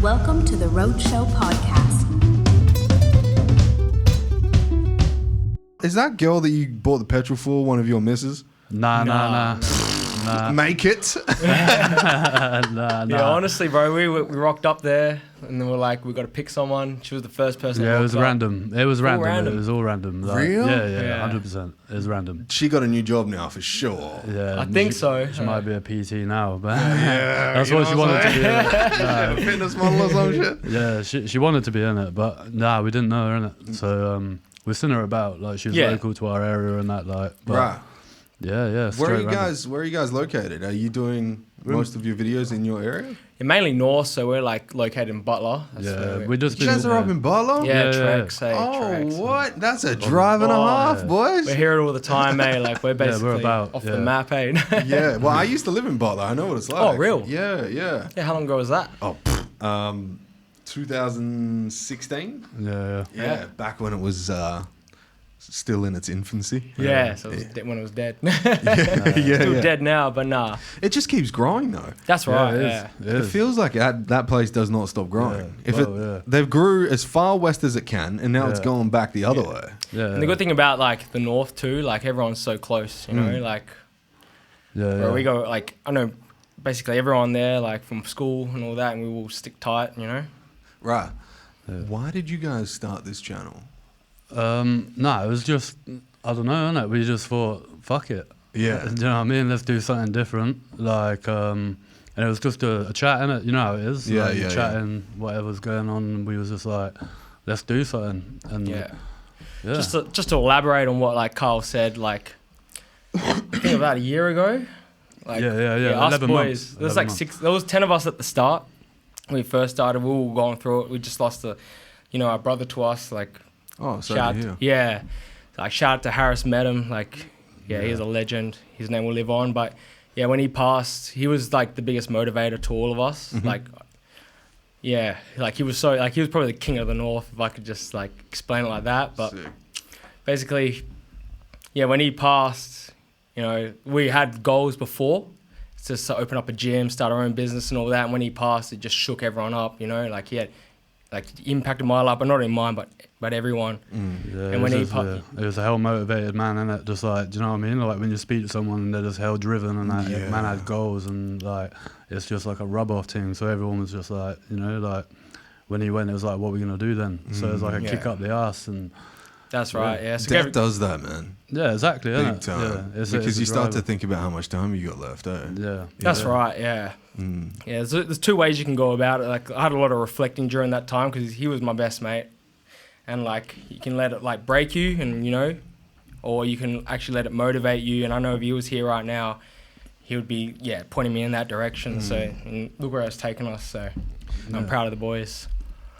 Welcome to the Roadshow Podcast. Is that girl that you bought the petrol for one of your misses? Nah. Make it. Nah. Yeah, honestly, bro, we rocked up there and then we're like, we got to pick someone. She was the first person. Yeah, it was up. random. It was random. random. It was all random. Like, Real? Yeah, 100%. It was random. She got a new job now for sure. Yeah, I think so. She might be a PT now, but Yeah, that's you what know she wanted to be. A fitness model or some shit. Yeah, she wanted to be in it, but nah, we didn't know her in it. So we've seen her about. Like she was local to our area and that. Like, but, Right. Yeah. Where are you guys located? Are you doing most of your videos in your area? Yeah, mainly north, so we're like located in Butler. We just You guys are up in Butler? Yeah, Yeah. Treks. Oh, what? That's a drive and a half, boys. We're here all the time, eh? Like we're basically off the map, eh? Yeah, well, I used to live in Butler. I know what it's like. Oh, real? Yeah. Yeah, how long ago was that? 2016? Yeah. Back when it was still in its infancy. Yeah, so it was when it was dead. Yeah. Still dead now, but nah. It just keeps growing, though. That's right, it yeah. It feels like that place does not stop growing. Yeah. They've grew as far west as it can, and now it's going back the other way. Yeah. And the good thing about like the north too, like everyone's so close, you know, like where we go, like I know basically everyone there, like from school and all that, and we will stick tight, you know. Right. Yeah. Why did you guys start this channel? No, it was just, I don't know, innit? We just thought, fuck it. Yeah. Do you know what I mean? Let's do something different. Like, and it was just a chat, innit? You know how it is? Yeah, like, yeah. Chatting, whatever's going on, and we was just like, let's do something. And Yeah. Just to elaborate on what like Carl said, like I think about a year ago. Like, Yeah. Us 11 boys. months. There was like 6. There was 10 of us at the start. When we first started, we were all going through it. We just lost our brother to us. Like, Oh, sorry to hear. yeah. Like shout out to Harris, met him. Like, he's a legend. His name will live on. But yeah, when he passed, he was like the biggest motivator to all of us. Mm-hmm. Like, yeah, like he was probably the king of the north, if I could just like explain it like that. But Sick. basically, yeah, when he passed, you know, we had goals before just to open up a gym, start our own business and all that. And when he passed, it just shook everyone up, you know, like he had like impacted my life, but not in mine, but everyone. Yeah, And when it was a hell motivated man, innit? Just like, do you know what I mean? Like when you speak to someone and they're just hell driven and that man had goals and like it's just like a rub off thing. So everyone was just like, you know, like when he went, it was like, what are we gonna do then? So it was like a kick up the ass and. That's right. Yeah. So Death does that, man. Yeah, exactly. Big Innit? time. Yeah, Because you start to driver. think about how much time you got left, eh? Yeah. That's right. Yeah. Yeah. There's two ways you can go about it. Like I had a lot of reflecting during that time because he was my best mate, and like you can let it like break you, and you know, or you can actually let it motivate you. And I know if he was here right now, he would be pointing me in that direction. So and look where it's taken us. So I'm proud of the boys.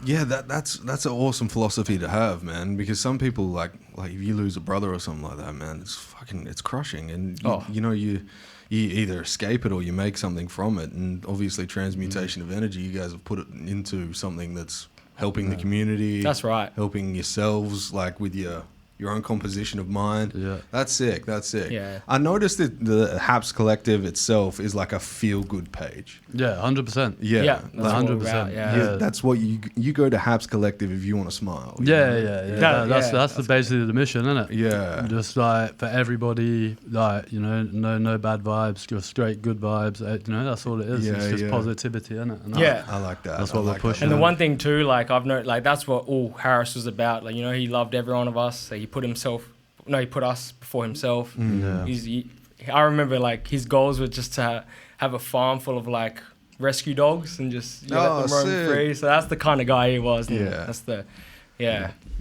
Yeah, that's an awesome philosophy to have, man. Because some people like if you lose a brother or something like that, man, it's crushing, and you either escape it or you make something from it. And obviously, transmutation of energy, you guys have put it into something that's helping the community. That's right. Helping yourselves, like with your own composition of mind. Yeah. That's sick. Yeah. I noticed that the HAPPS Collective itself is like a feel-good page. Yeah, 100%. Yeah. Yeah, that's Like, what we're about, yeah. That's what you go to HAPPS Collective if you want to smile. you Yeah. know? That's basically the mission, isn't it? Yeah. Just like for everybody, like, you know, no bad vibes, just straight good vibes. You know, that's all it is. Yeah, It's just yeah. positivity, isn't it? And Yeah. I like that. That's what we're pushing. And the Yeah. one thing too, like I've known, like that's what all Harris was about. Like, you know, he loved every one of us. So he put us before himself. Yeah. I remember like his goals were just to have a farm full of like rescue dogs and just let them roam sick. free. So that's the kind of guy he was. And Yeah. That's the,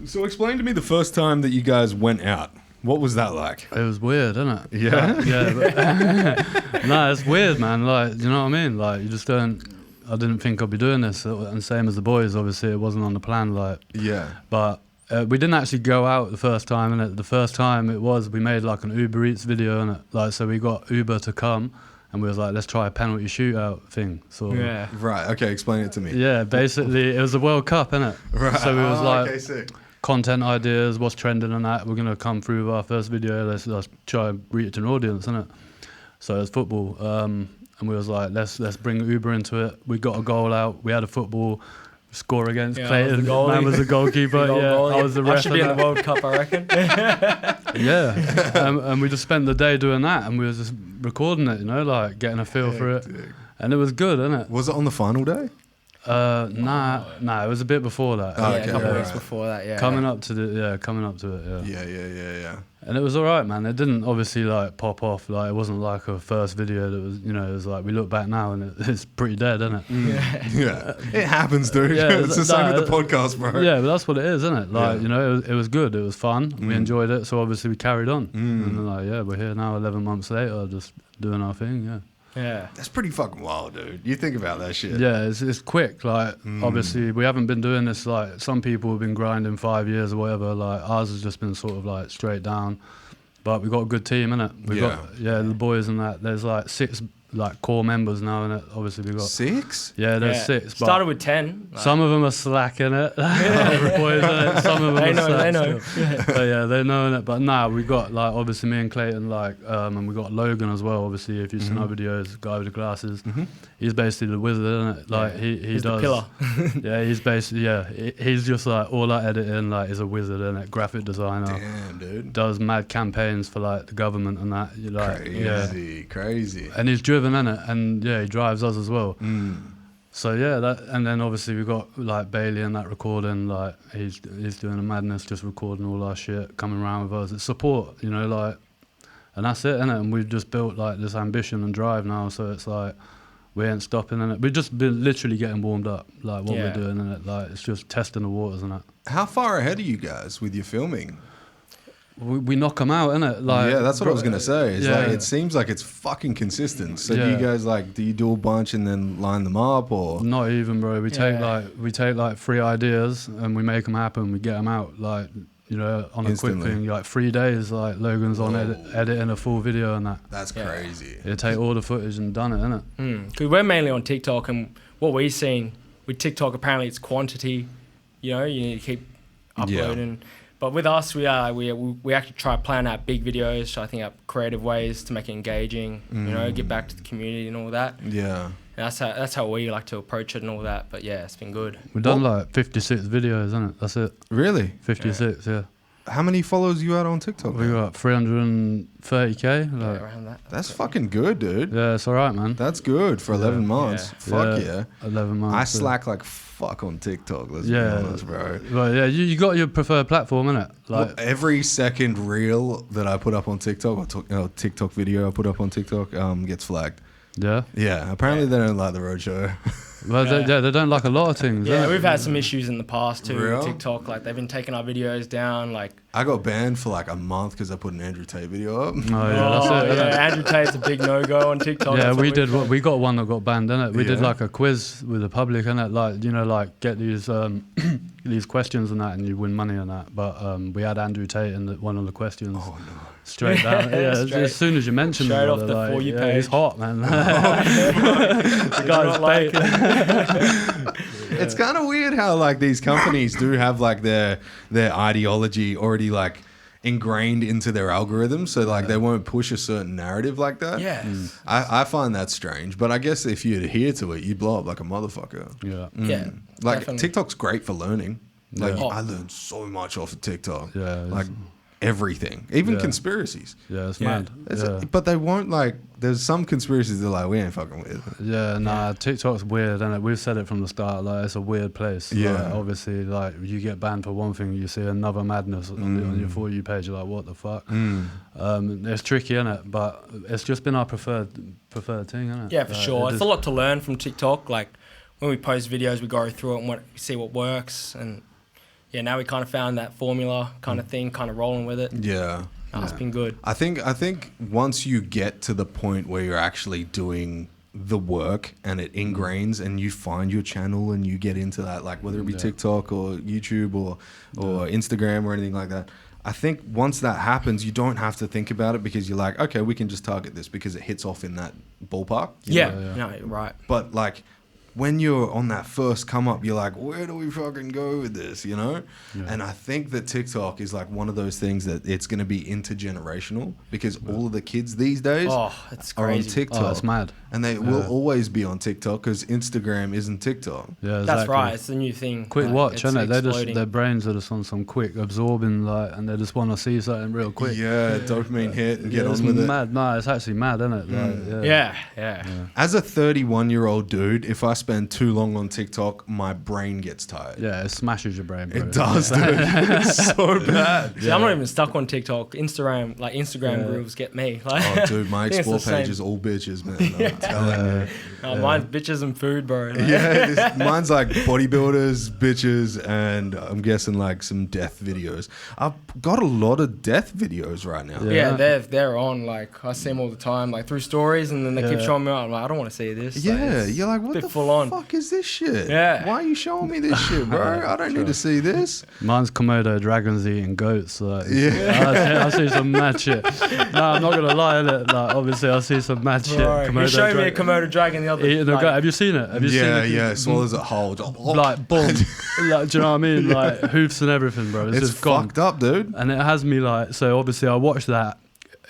So explain to me the first time that you guys went out. What was that like? It was weird, isn't it? Yeah? But no, it's weird, man. Like, you know what I mean? Like, you just don't. I didn't think I'd be doing this, and same as the boys. Obviously, it wasn't on the plan. Like, Yeah. but we didn't actually go out the first time. And the first time we made like an Uber Eats video, and like, so we got Uber to come, and we was like, let's try a penalty shootout thing. So Right. Okay. Explain it to me. yeah, basically, it was the World Cup, innit? Right. So we was like. okay, sick. Content ideas, what's trending and that. We're going to come through with our first video. Let's try and reach an audience, innit? So it's football. and we was like, let's bring Uber into it. We got a goal out. We had a football score against Clayton. Man was the goalkeeper. I was the ref. I should be in the World Cup, I reckon. And we just spent the day doing that, and we was just recording it, like getting a feel for it, and it was good, isn't it? Was it on the final day? Nah, it was a bit before that. A couple of weeks before that, Coming up to it, Yeah. And it was all right, man. It didn't obviously like pop off. Like it wasn't like a first video that was, it was like we look back now and it's pretty dead, isn't it? Yeah. It happens, dude. It's the same with the podcast, bro. Yeah, but that's what it is, isn't it? Like it was good. It was fun. We enjoyed it, so obviously we carried on. And then, like we're here now, 11 months later, just doing our thing. Yeah. That's pretty fucking wild, dude. You think about that shit. Yeah, it's quick. Like, obviously, we haven't been doing this, like, some people have been grinding 5 years or whatever. Like, ours has just been sort of, like, straight down. But we got a good team, innit? We got the boys and that. There's, like, 6, like, core members now, innit? Obviously, we got... 6? Yeah, there's 6. But started with 10. Like. Some of them are slacking it. Boys, innit? Some of them they are know. But they know it. But nah, we got, like, obviously me and Clayton, like, and we got Logan as well, obviously, if you've seen our videos, guy with the glasses. He's basically the wizard, isn't it? Like, he he's does... the pillar. Yeah, he's basically, he's just, like, all that editing, like, is a wizard, isn't it? Graphic designer. Damn, dude. Does mad campaigns for, like, the government and that. Like, Crazy. And he's driven, innit? And, he drives us as well. So and then obviously we got like Bailey and that recording, like he's doing a madness, just recording all our shit, coming around with us. It's support, like, and that's it, innit? And we've just built like this ambition and drive now, so it's like we ain't stopping, innit? We've just been literally getting warmed up, like what we're doing, innit? Like it's just testing the waters, innit? How far ahead are you guys with your filming? We knock them out, innit? Like, that's what I was gonna say. It's like it seems like it's fucking consistent. So do you guys do you do a bunch and then line them up, or not even, bro? We take like 3 ideas and we make them happen. We get them out like on a quick thing. Like 3 days, like Logan's on editing a full video and that. That's crazy. You take all the footage and done it, innit? Because we're mainly on TikTok, and what we've seen with TikTok, apparently it's quantity. You need to keep uploading. But with us, we actually try to plan out big videos, try to think up creative ways to make it engaging, get back to the community and all that. Yeah. And that's how we like to approach it and all that. But it's been good. We've done like 56 videos, isn't it? That's it. Really? 56, yeah. How many followers you had on TikTok? We got 330k. Like, around that. That's fucking good, dude. Yeah, it's all right, man. That's good for 11 months. Fuck yeah. 11 months. I slack like fuck on TikTok, let's be honest, bro. Well, you got your preferred platform, innit? Like every second reel that I put up on TikTok, or TikTok video I put up on TikTok, gets flagged. Yeah? Yeah, apparently they don't like the Roadshow. Well, they don't like a lot of things. Yeah, we've had some issues in the past too with TikTok. Like they've been taking our videos down. Like I got banned for like a month because I put an Andrew Tate video up. That's it. Andrew Tate's a big no-go on TikTok. Yeah, we got one that got banned, innit? We did like a quiz with the public, innit? Like, like get these these questions and that, and you win money on that. But we had Andrew Tate in one of the questions. Oh no. Straight down. As soon as you mentioned straight it, off the For You page. He's hot, man. The guy's like It's kind of weird how like these companies do have like their ideology already like ingrained into their algorithms, so like they won't push a certain narrative like that. I find that strange, but I guess if you adhere to it, you blow up like a motherfucker. Like definitely. TikTok's great for learning. Like I learned so much off of TikTok. Like everything, even conspiracies. It's mad. But they won't like. There's some conspiracies they're like, we ain't fucking with. TikTok's weird, and we've said it from the start. Like it's a weird place. Like, obviously, like you get banned for one thing, you see another madness on your For You page. You're like, what the fuck? It's tricky, innit? But it's just been our preferred thing, innit? Yeah, for sure. It's a lot to learn from TikTok. Like when we post videos, we go through it and see what works and. Yeah, now we kind of found that formula kind of thing, kind of rolling with it. It's been good. I think once you get to the point where you're actually doing the work and it ingrains and you find your channel and you get into that, like whether it be TikTok or YouTube or Instagram or anything like that, I think once that happens, you don't have to think about it because you're like, okay, we can just target this because it hits off in that ballpark. No, right. But like, when you're on that first come up, you're like, where do we fucking go with this, you know? Yeah. And I think that TikTok is like one of those things that it's going to be intergenerational, because all of the kids these days are on TikTok. Oh, it's mad. And they will always be on TikTok because Instagram isn't TikTok. Yeah, exactly. That's right. It's the new thing. Quick watch, isn't it? Their brains are just on some quick absorbing, like, and they just want to see something real quick. Yeah, dopamine hit and get on with mad. No, it's actually mad, isn't it? Like, yeah. As a 31-year-old dude, if I spend too long on TikTok, my brain gets tired. Yeah, it smashes your brain, bro. It does, dude. It's so bad. See, I'm not even stuck on TikTok. Instagram reels get me. Like, oh, dude, my explore page is all bitches, man. I'm telling you. Mine's bitches and food, bro. Like. Yeah, mine's like bodybuilders, bitches, and I'm guessing like some death videos. I've got a lot of death videos right now. Yeah, they're on. Like, I see them all the time, like through stories, and then they keep showing me out. I'm like, I don't want to see this. Yeah, like, you're like, what the fuck is this shit? Yeah. Why are you showing me this shit, bro? I don't need to see this. Mine's Komodo dragons eating goats. Like, I see some mad shit. No, I'm not gonna lie, innit? Like, obviously, I see some mad shit. You showed me a Komodo dragon the other day. Have you seen it? Have you seen it? Yeah, swallows it whole. Like, boom. Like, do you know what I mean? Like, hoofs and everything, bro. It's just fucked up, dude. And it has me like, so obviously I watch that.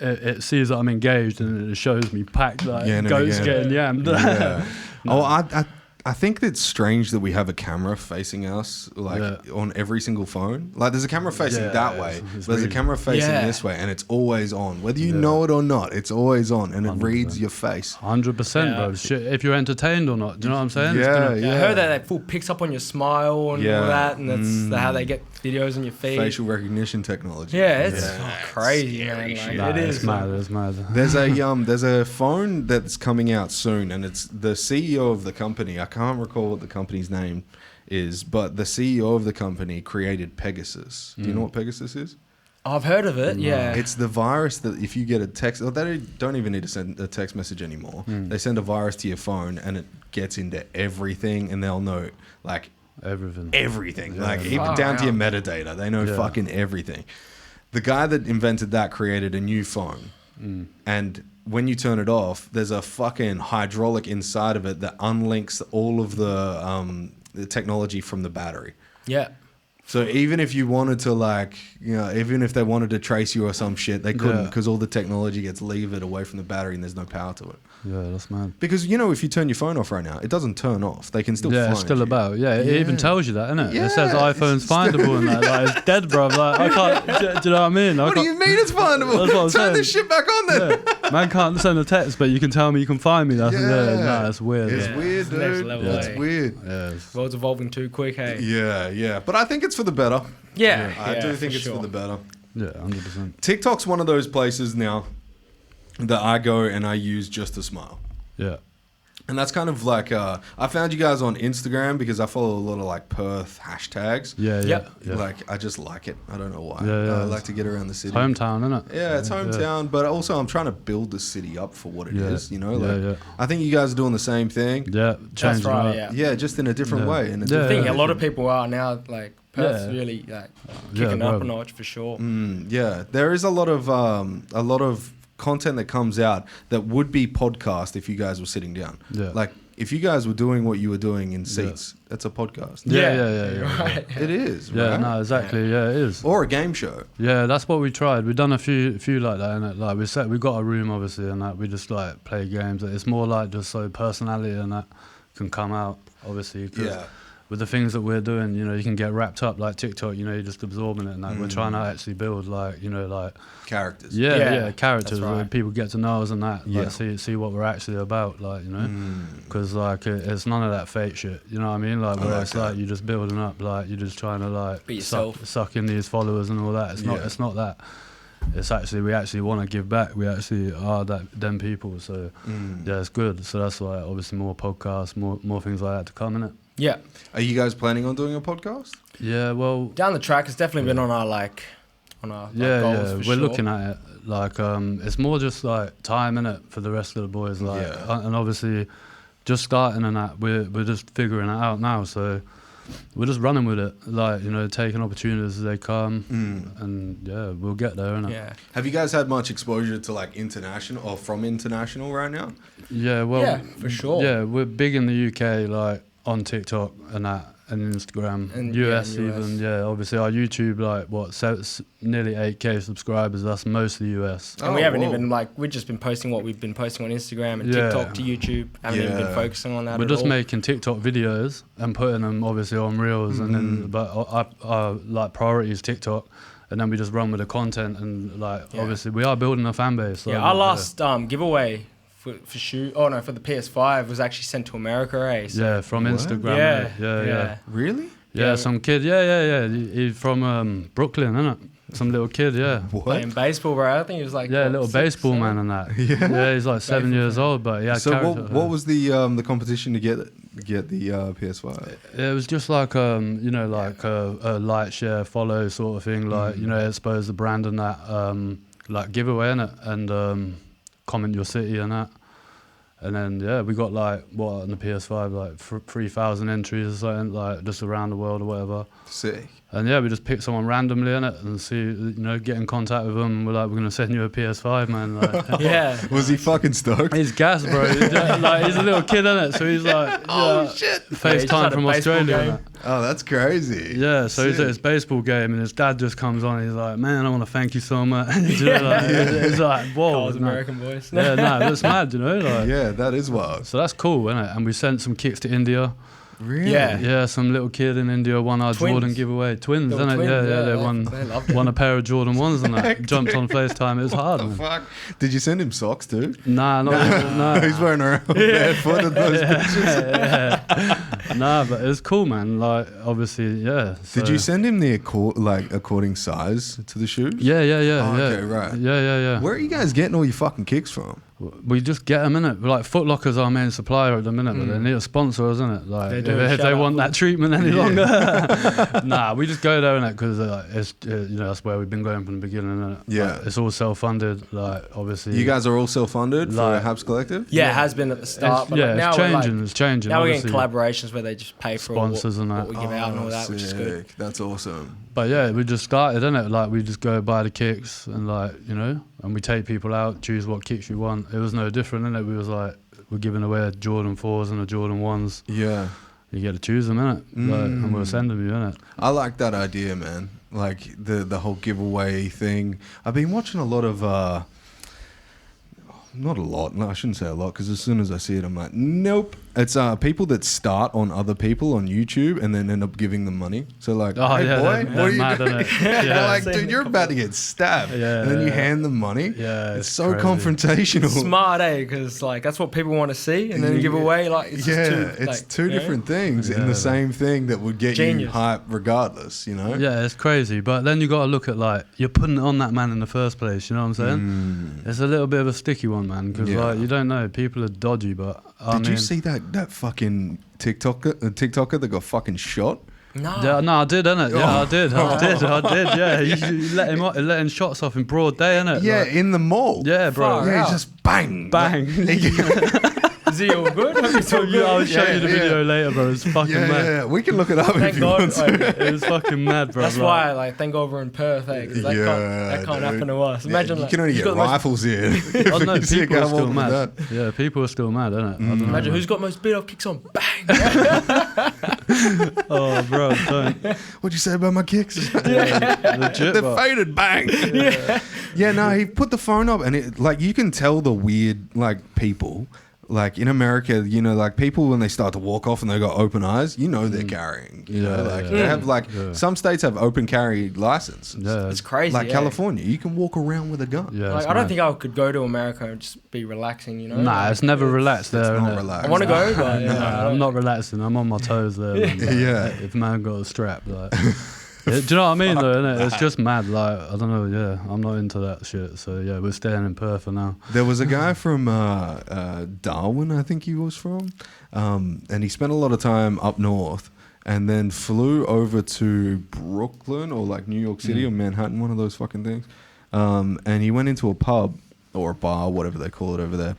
It sees that I'm engaged, and it shows me packed like goats getting yammed. Yeah. No. I think it's strange that we have a camera facing us, like on every single phone. Like, there's a camera facing that way, but there's a camera facing this way, and it's always on. Whether you know it or not, it's always on, and it 100%. Reads your face. 100%, bro. Shit, if you're entertained or not, do you know what I'm saying? Yeah. I heard that it full picks up on your smile and all that, and that's how they get videos on your feed. Facial recognition technology. Yeah, it's crazy, man. Like, it is. It's mad. There's a phone that's coming out soon, and it's the CEO of the company. I can't recall what the company's name is, but the CEO of the company created Pegasus. Do you know what Pegasus is? I've heard of it, yeah. It's the virus that if you get a text, they don't even need to send a text message anymore. They send a virus to your phone, and it gets into everything, and they'll know, like, everything. Yeah. Like, even down to your metadata. They know fucking everything. The guy that invented that created a new phone. And when you turn it off, there's a fucking hydraulic inside of it that unlinks all of the technology from the battery. Yeah. So even if you wanted to, like, you know, even if they wanted to trace you or some shit, they couldn't, because all the technology gets levered away from the battery and there's no power to it. Yeah, that's mad. Because, you know, if you turn your phone off right now, it doesn't turn off. They can still find it's still you. about. Yeah, it even tells you that, innit? It says iPhone's findable and that. Like, it's dead, bro. Like, I can't. Do you know what I mean? What do you mean it's findable? That's what I'm Turn saying. this shit back on then. Yeah. Man can't send a text, but you can tell me you can find me. That's that's weird. It's weird, dude. Next level, It's weird. Yeah. World's evolving too quick, hey? Yeah. But I think it's for the better. Yeah. I do think it's for the better. Yeah, 100%. TikTok's one of those places now that I go and I use just to smile. Yeah. And that's kind of like, I found you guys on Instagram because I follow a lot of like Perth hashtags. Yeah. Like, I just like it. I don't know why. Yeah. I like to get around the city. Hometown, isn't it? Yeah, it's hometown, but also I'm trying to build the city up for what it is, you know? Like, I think you guys are doing the same thing. Yeah, that's right, yeah, just in a different way. I think a lot of people are now, like, Perth's really like kicking up a notch for sure. There is a lot of content that comes out that would be podcast if you guys were sitting down. Yeah. Like, if you guys were doing what you were doing in seats, that's a podcast. Yeah. Right. It is, yeah, right? No, exactly. Yeah, it is. Or a game show. Yeah, that's what we tried. We've done a few like that, and like we got a room obviously, and that we just like play games. It's more like just so personality and that can come out obviously. Cause with the things that we're doing, you know, you can get wrapped up like TikTok. You know, you're just absorbing it, and that we're trying to actually build like, you know, like characters. Yeah, characters where people get to know us and that. Like see what we're actually about, like, you know, because like it's none of that fake shit. You know what I mean? Like where it's like you're just building up, like you're just trying to like suck in these followers and all that. It's not that. It's actually we actually want to give back. We actually are them people. So yeah, it's good. So that's why obviously more podcasts, more things like that to come, innit? Yeah. Are you guys planning on doing a podcast? Yeah, well, down the track, it's definitely been on our goals. We're looking at it. Like, it's more just like time in it for the rest of the boys. Like, and obviously, just starting and that we're just figuring it out now. So, we're just running with it, like, you know, taking opportunities as they come, and yeah, we'll get there, innit? Yeah. Have you guys had much exposure to like international or from international right now? Yeah, well, Yeah, for sure. Yeah, we're big in the UK, like on TikTok and that, and Instagram, And US yeah, even. US. Yeah, obviously our YouTube, like what, so it's nearly 8K subscribers. That's mostly US. And we haven't whoa. even we've just been posting what we've been posting on Instagram and Yeah. TikTok to YouTube. Haven't even been Yeah. focusing on that We're at just all. making TikTok videos and putting them obviously on Reels, and then but our like priority is TikTok, and then we just run with the content, and like Yeah. obviously we are building a fan base. So Yeah, our last giveaway for the PS5 was actually sent to America, eh? So yeah, from What? Instagram. Yeah, Yeah. Really? Yeah, some kid. Yeah. He's from Brooklyn, isn't it? Some little kid. Yeah. Playing baseball, bro. I think he was like Yeah, what, little 6, baseball 7? man and that. Yeah. He's like 7 Baseball years fan. old, but yeah. So what was the competition to get the PS5? It was just like you know, like a like, share, follow sort of thing. Like you know, expose the brand and that like giveaway in it, and comment your city and that. And then yeah, we got like what on the PS5 like 3,000 entries or something, like just around the world or whatever. Sick. And yeah, we just pick someone randomly in it and see, you know, get in contact with them. We're like, we're gonna send you a PS5, man. Like, Yeah. Was he fucking stoked? he's gas, bro. He's a little kid in it, so he's like, shit. FaceTime had a from baseball Australia. game. And that. Oh, that's crazy. Yeah, so he's Sick. at his baseball game, and his dad just comes on. And he's like, "Man, I want to thank you so much." You know, like, it's like, whoa, Carl's no. American voice. Yeah, no, that's mad, you know. Like, Yeah, that is wild. so that's cool, isn't it? And we sent some kicks to India. Really? Yeah. Yeah, some little kid in India won our Twins. Jordan giveaway. Twins, They were isn't it? twins, Yeah, they loved it. won a pair of Jordan 1s and that. Jumped on FaceTime. It was hard, man. Fuck. Did you send him socks too? Nah, no. He's wearing around barefoot in those pictures. Nah, but it was cool, man. Like, obviously, yeah. Did so- you send him the according size to the shoes? Yeah. Oh, okay, right. Yeah. Where are you guys getting all your fucking kicks from? We just get them in it. Like Foot Locker's our main supplier at the minute, but they need a sponsor, isn't it? Like They do. if Shout they out want Foot- that treatment any longer, nah. We just go there in it because it's you know, that's where we've been going from the beginning. Innit? Yeah. Like, it's all self-funded. Like obviously, You guys are all self-funded for Like- HAPPS Collective? Yeah, it has been at the start, It's, but yeah, like now it's changing. we're It's changing. now we're getting obviously. collaborations where they just pay for Sponsors what, and that. what we give out and all that, which is good. Sick. That's awesome. But yeah, we just started, innit? Like we just go buy the kicks and like, you know, and we take people out, choose what kicks you want. It was no different, innit? We was like, we're giving away a Jordan 4s and a Jordan 1s. Yeah. You get to choose them, innit? Like, and we'll send them you, innit? I like that idea, man. Like the whole giveaway thing. I've been watching a lot of not a lot. No, I shouldn't say a lot because as soon as I see it, I'm like, nope. It's people that start on other people on YouTube and then end up giving them money. So like, Oh, hey yeah, boy, they're what are you mad, doing? innit? You're Yeah. like, dude, you're about to get stabbed. Yeah, and then you yeah. hand them money. Yeah, it's so crazy. confrontational. Smart, eh? Because like that's what people want to see, and then you give away like it's just too, it's like, two you know? different things in Yeah, the man. same thing that would get you Genius. hype regardless, you know? Yeah, it's crazy. But then you got to look at like, you're putting it on that man in the first place, you know what I'm saying? It's a little bit of a sticky one, man, because Yeah. like, you don't know. People are dodgy, but I Did mean, you see that fucking TikToker that got fucking shot? No. Yeah, no, I did, innit? Yeah, Oh. I did, yeah. You letting shots off in broad day, innit? Yeah, Like, in the mall. yeah, bro. Far Yeah, out. he's just bang. Bang. Is he all good? Is he all good? I'll show you the Yeah, video later, bro. It's fucking Yeah, mad. yeah, we can look it up Thank if you God. want to. Like, It was fucking mad, bro. that's like- why, like, thank God we're in Perth, eh? Because that can't dude. happen to us. Imagine, you like, can only who's get got the most- rifles here. Oh no, You see a people guy are still walking with mad. that. Yeah, people are still mad, innit? I don't know, Imagine man. who's got most beat up kicks on. Bang! Oh, bro, don't. What'd you say about my kicks? Legit, They're bro. faded, bang. Yeah, no, he put the phone up and it, like, you can tell the weird, like, people. Like in America, you know, like people when they start to walk off and they got open eyes, you know they're carrying. You know, like they have like some states have open carry license. Yeah, It's crazy. Like yeah. California, you can walk around with a gun. yeah. Like, it's I don't mad. think I could go to America and just be relaxing, you know? Nah, Like, it's never relaxed there. It's not innit? relaxed. I want to go, but yeah, Nah, I'm not relaxing. I'm on my toes there. Man. Like, Yeah. If man got a strap, like. Do you know what I mean, though? Innit? It's just mad. Like, I don't know. Yeah, I'm not into that shit. So yeah, we're staying in Perth for now. There was a guy from Darwin, I think he was from, and he spent a lot of time up north, and then flew over to Brooklyn or like New York City or Manhattan, one of those fucking things. And he went into a pub or a bar, whatever they call it over there.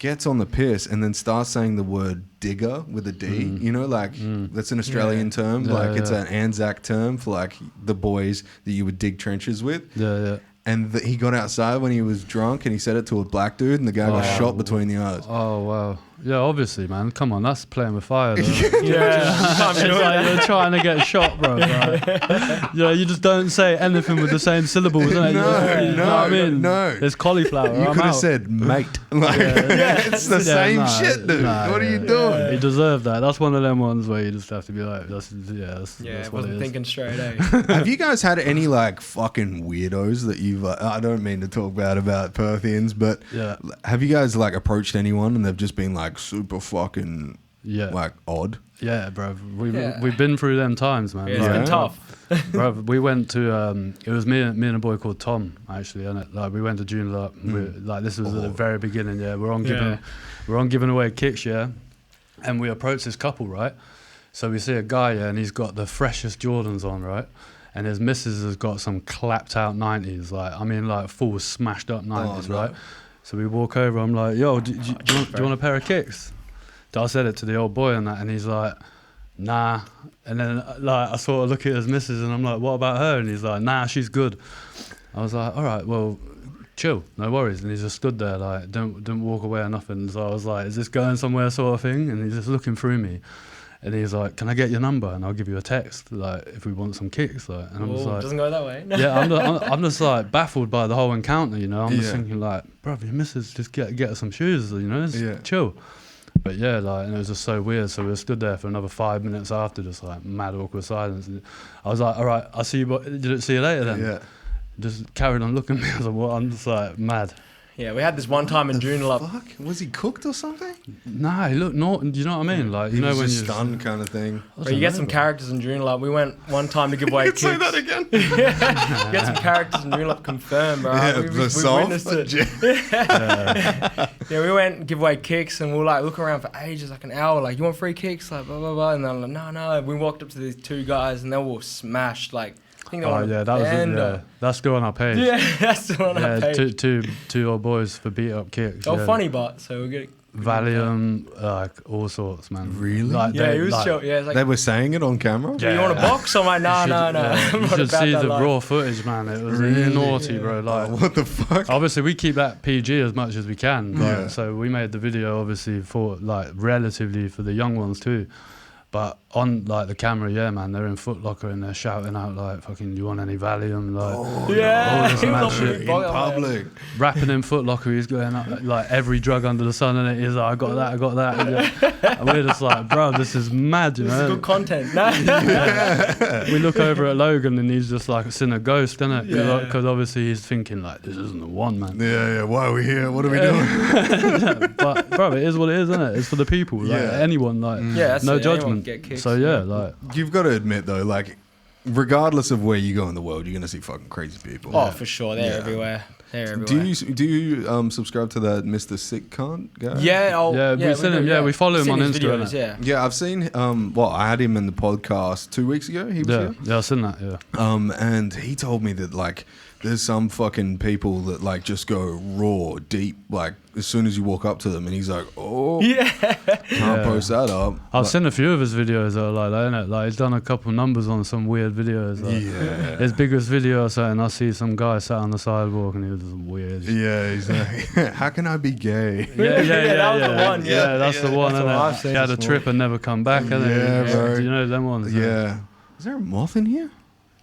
gets on the piss and then starts saying the word digger with a D. You know, like that's an Australian term. Like it's an Anzac term for like the boys that you would dig trenches with. Yeah. And he got outside when he was drunk and he said it to a black dude and the guy got shot between the eyes. Oh, wow. Yeah, obviously, man. Come on, that's playing with fire, though. Yeah. It's like you're trying to get shot, bro. Like, you just don't say anything with the same syllables, isn't it? You know what I mean? No. It's cauliflower. You could have said mate. Like, it's the same shit, dude. What are you doing? He deserved that. That's one of them ones where you just have to be like, that's what it is. Thinking straight, eh? Have you guys had any like fucking weirdos that you've? I don't mean to talk bad about Perthians, but have you guys like approached anyone and they've just been like super fucking like odd? Yeah, bro. We've been through them times, man. Yeah, it's been tough. Bro, we went to it was me and a boy called Tom actually, and like we went to Joondalup. Like this was at the very beginning. Yeah, we're on giving away kicks, and we approached this couple, right? So we see a guy, and he's got the freshest Jordans on, right? And his missus has got some clapped out 90s, like full smashed up 90s, right? So we walk over, I'm like, yo, do you want a pair of kicks? I said it to the old boy and that, and he's like, nah. And then like I sort of look at his missus and I'm like, what about her? And he's like, nah, she's good. I was like, all right, well, chill, no worries. And he just stood there like, don't walk away or nothing. So I was like, is this going somewhere sort of thing? And he's just looking through me. And he's like, can I get your number? And I'll give you a text, like, if we want some kicks. Like, and I'm just like, doesn't go that way. Yeah, I'm just like baffled by the whole encounter, you know. I'm just thinking like, bro, your missus just get her some shoes, you know, just chill. But yeah, like, and it was just so weird. So we stood there for another 5 minutes after, just like mad awkward silence. And I was like, all right, I'll see you. See you later then. Yeah. Just carried on looking at me. I was like, what? I'm just like mad. Yeah, we had this one time in Joondalup. Fuck? Was he cooked or something? Nah, he looked not. You know what I mean? Like, he know was when just stunned kind of thing. But you get some characters in Joondalup. We went one time to give away kicks. Say that again. You get some characters in Joondalup confirmed, bro. Yeah, we witnessed it. Yeah, we went and give away kicks, and we were like looking around for ages, like an hour. Like, you want free kicks? Like blah blah blah. And they're like, no. We walked up to these two guys, and they were smashed. Like. That's still on our page. Yeah, that's still on our page. Two old boys for beat up kicks. Oh, funny, but so we're getting Valium, like all sorts, man. Really? Like, yeah, he was chill. Yeah, like, they were saying it on camera. Yeah. You want a box? I'm like, no. You should see the raw footage, man. It was naughty, bro. Like, what the fuck? Obviously, we keep that PG as much as we can. Like, so we made the video, obviously, for like relatively for the young ones too. But on like the camera, yeah, man, they're in Foot Locker and they're shouting out like, "Fucking, you want any Valium?" Like, all this mad shit in public. Rapping in Foot Locker, he's going like every drug under the sun, and he's like, "I got that." And we're just like, bro, this is mad, you know. This is good content. We look over at Logan and he's just like seen a ghost, innit? Because obviously he's thinking like, this isn't the one, man. Yeah. Why are we here? What are we doing? But bro, it is what it is, isn't it? It's for the people. Like anyone, like no judgment. So like you've got to admit though, like regardless of where you go in the world, you're gonna see fucking crazy people. Oh, for sure, they're everywhere. Do you subscribe to that Mr. Sick Cunt guy? We've seen him. Yeah, we follow him on Instagram. Videos, yeah, I've seen. I had him in the podcast 2 weeks ago. He was here. Yeah, I've seen that. Yeah. And he told me that like there's some fucking people that like just go raw, deep, like as soon as you walk up to them, and he's like, can't post that up. I've seen a few of his videos that are like that, innit? Like he's done a couple numbers on some weird videos. Like, his biggest video or something, I see some guy sat on the sidewalk and he was just weird. Yeah, he's like, how can I be gay? That was the one. Yeah, that's the one, innit? He had a trip and never come back, innit? Yeah, bro. You know them ones? Yeah. Is there a moth in here?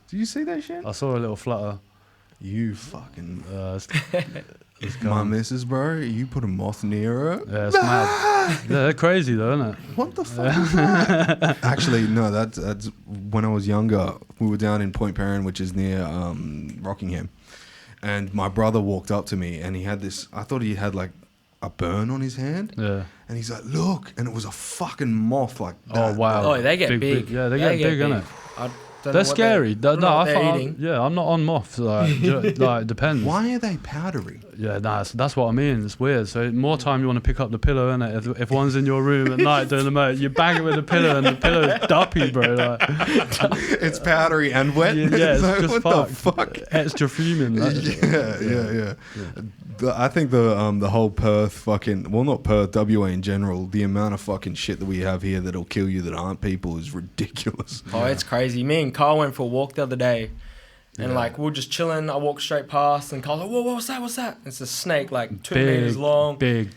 Do you see that shit? I saw a little flutter. You fucking... my missus, bro, you put a moth near her. Yeah, it's mad. Yeah, they're crazy though, isn't it? What the fuck is that? Actually, no, that's when I was younger. We were down in Point Perrin, which is near Rockingham. And my brother walked up to me and he had this... I thought he had like a burn on his hand. Yeah. And he's like, look. And it was a fucking moth like that. Oh, wow. Oh, they get big. Yeah, they get big, innit? They're scary. I'm not on moths. Like depends. Why are they powdery? Yeah, that's what I mean. It's weird. So more time you want to pick up the pillow, innit? If one's in your room at night doing the moat, you bang it with the pillow and the pillow's duppy, bro. Like, it's powdery and wet. Yeah, it's like, just what the fuck? Extra fuming. Like, Yeah. I think the whole Perth fucking, well, not Perth, WA in general, the amount of fucking shit that we have here that'll kill you that aren't people is ridiculous. Oh, it's crazy. Me and Carl went for a walk the other day. And like we were just chilling. I walked straight past, and Carl's like, "Whoa, what's that? What's that?" It's a snake, like 2 meters long, big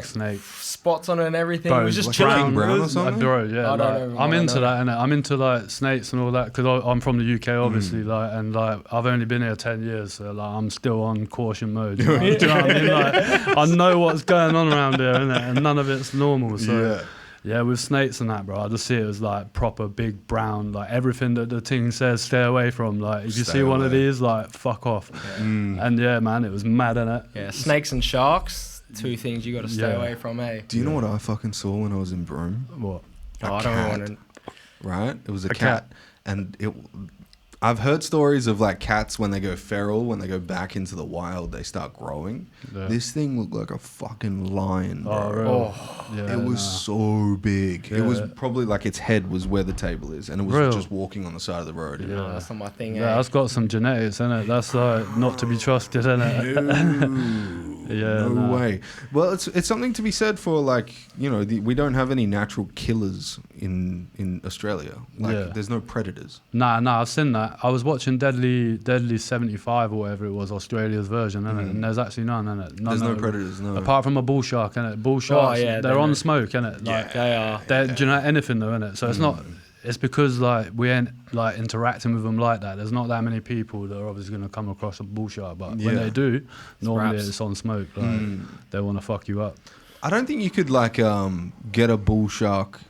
snake, spots on it and everything. Bro, it was just brown chilling. or something. Bro, yeah, I don't know, I'm into that, innit? I'm into like snakes and all that because I'm from the UK, obviously, like, and like I've only been here 10 years, so like I'm still on caution mode. You know, do you know what I mean? Like, I know what's going on around here, innit? And none of it's normal. So. Yeah, with snakes and that, bro, I just see it as like proper big brown, like everything that the thing says stay away from. Like if you see one of these, like fuck off. Yeah. And yeah, man, it was mad, innit? Yeah, snakes and sharks, 2 things you got to stay away from, eh? Do you know what I fucking saw when I was in Broome? What? I don't want to. Right? It was a cat. And I've heard stories of like cats when they go feral, when they go back into the wild, they start growing. Yeah. This thing looked like a fucking lion, bro. Oh, really? Oh, yeah, it was so big. Yeah. It was probably like its head was where the table is, and it was just walking on the side of the road. Yeah, that's not my thing. Yeah, that's got some genetics in it. That's like not to be trusted, isn't it? No way. Well, it's something to be said for like, you know, we don't have any natural killers in Australia. Like there's no predators. Nah, I've seen that. I was watching Deadly 75 or whatever it was, Australia's version, innit? And there's actually none, innit? There's no predators, no. Apart from a bull shark, innit? Bull sharks, they're on smoke, innit? Like, they are. Do you know anything though, innit? So it's not. It's because like we ain't like interacting with them like that. There's not that many people that are obviously going to come across a bull shark, but when they do, normally it's on smoke. Like they want to fuck you up. I don't think you could like get a bull shark.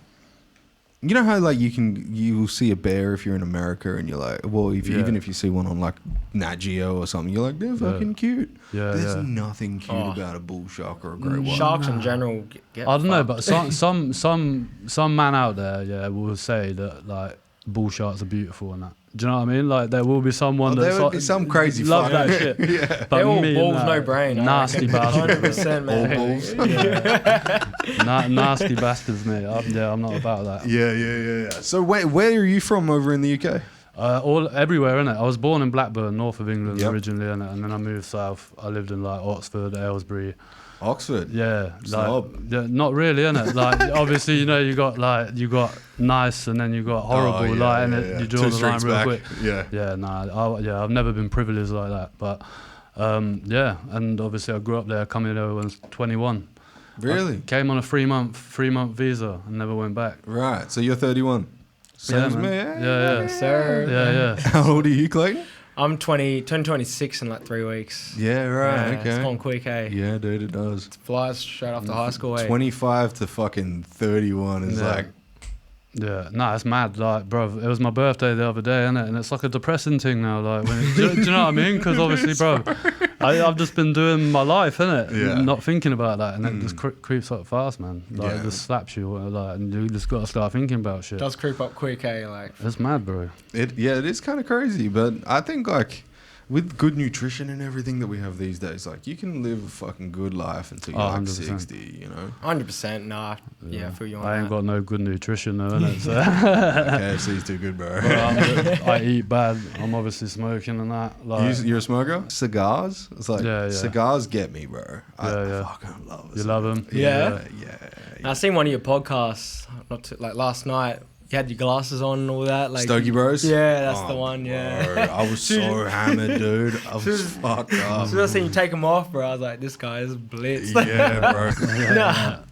You know how like you'll see a bear if you're in America and you're like, well, even if you see one on like Nat Geo or something, you're like, they're fucking cute. There's nothing cute about a bull shark or a great white. Sharks in general get I don't know, but some man out there, will say that like bull sharks are beautiful and that. Do you know what I mean? Like there will be someone there would be some crazy love that shit. But they're all balls, no brain. Nasty bastards. 100%, man. Nasty bastards, mate. I'm not about that. Yeah. So where are you from over in the UK? Everywhere, innit? I was born in Blackburn, north of England originally, innit? And then I moved south. I lived in like Oxford, Aylesbury. Oxford? Yeah. Not really, innit? Like obviously, you know, you got nice and then you got horrible, you draw the line real quick. I've never been privileged like that. But and obviously I grew up there, coming here when I was 21. Really? I came on a 3-month visa and never went back. Right. So you're 31. Same as me, Yeah, sir. Yeah. How old are you, Clayton? I'm 26 in like 3 weeks. Yeah, right. Okay. It's gone quick, eh? Yeah, dude, it does. It flies straight after high school, eh? 25 to fucking 31 is like... Yeah, it's mad, like, bro. It was my birthday the other day, innit? And it's like a depressing thing now, like, do you know what I mean? Because obviously, bro, I've just been doing my life, innit? Yeah. Not thinking about that, and it just creeps up fast, man. Like, it just slaps you, like, and you just got to start thinking about shit. It does creep up quick, eh? Like, it's mad, bro. It is kind of crazy, but I think, like, with good nutrition and everything that we have these days, like, you can live a fucking good life until you're like 60, you know? 100%, nah. Yeah, I feel you on I ain't got no good nutrition though, innit? So. KFC's too good, bro. I eat bad. I'm obviously smoking and that. Like, you're a smoker? Cigars? It's like, cigars get me, bro. I fucking love it. You love them? Yeah. I seen one of your podcasts, like last night. You had your glasses on and all that, like Stogie Bros. Yeah, that's the one. Yeah, bro, I was so hammered, dude. I was fucked up. As soon as I seen you take them off, bro, I was like, this guy is blitzed. Yeah, bro.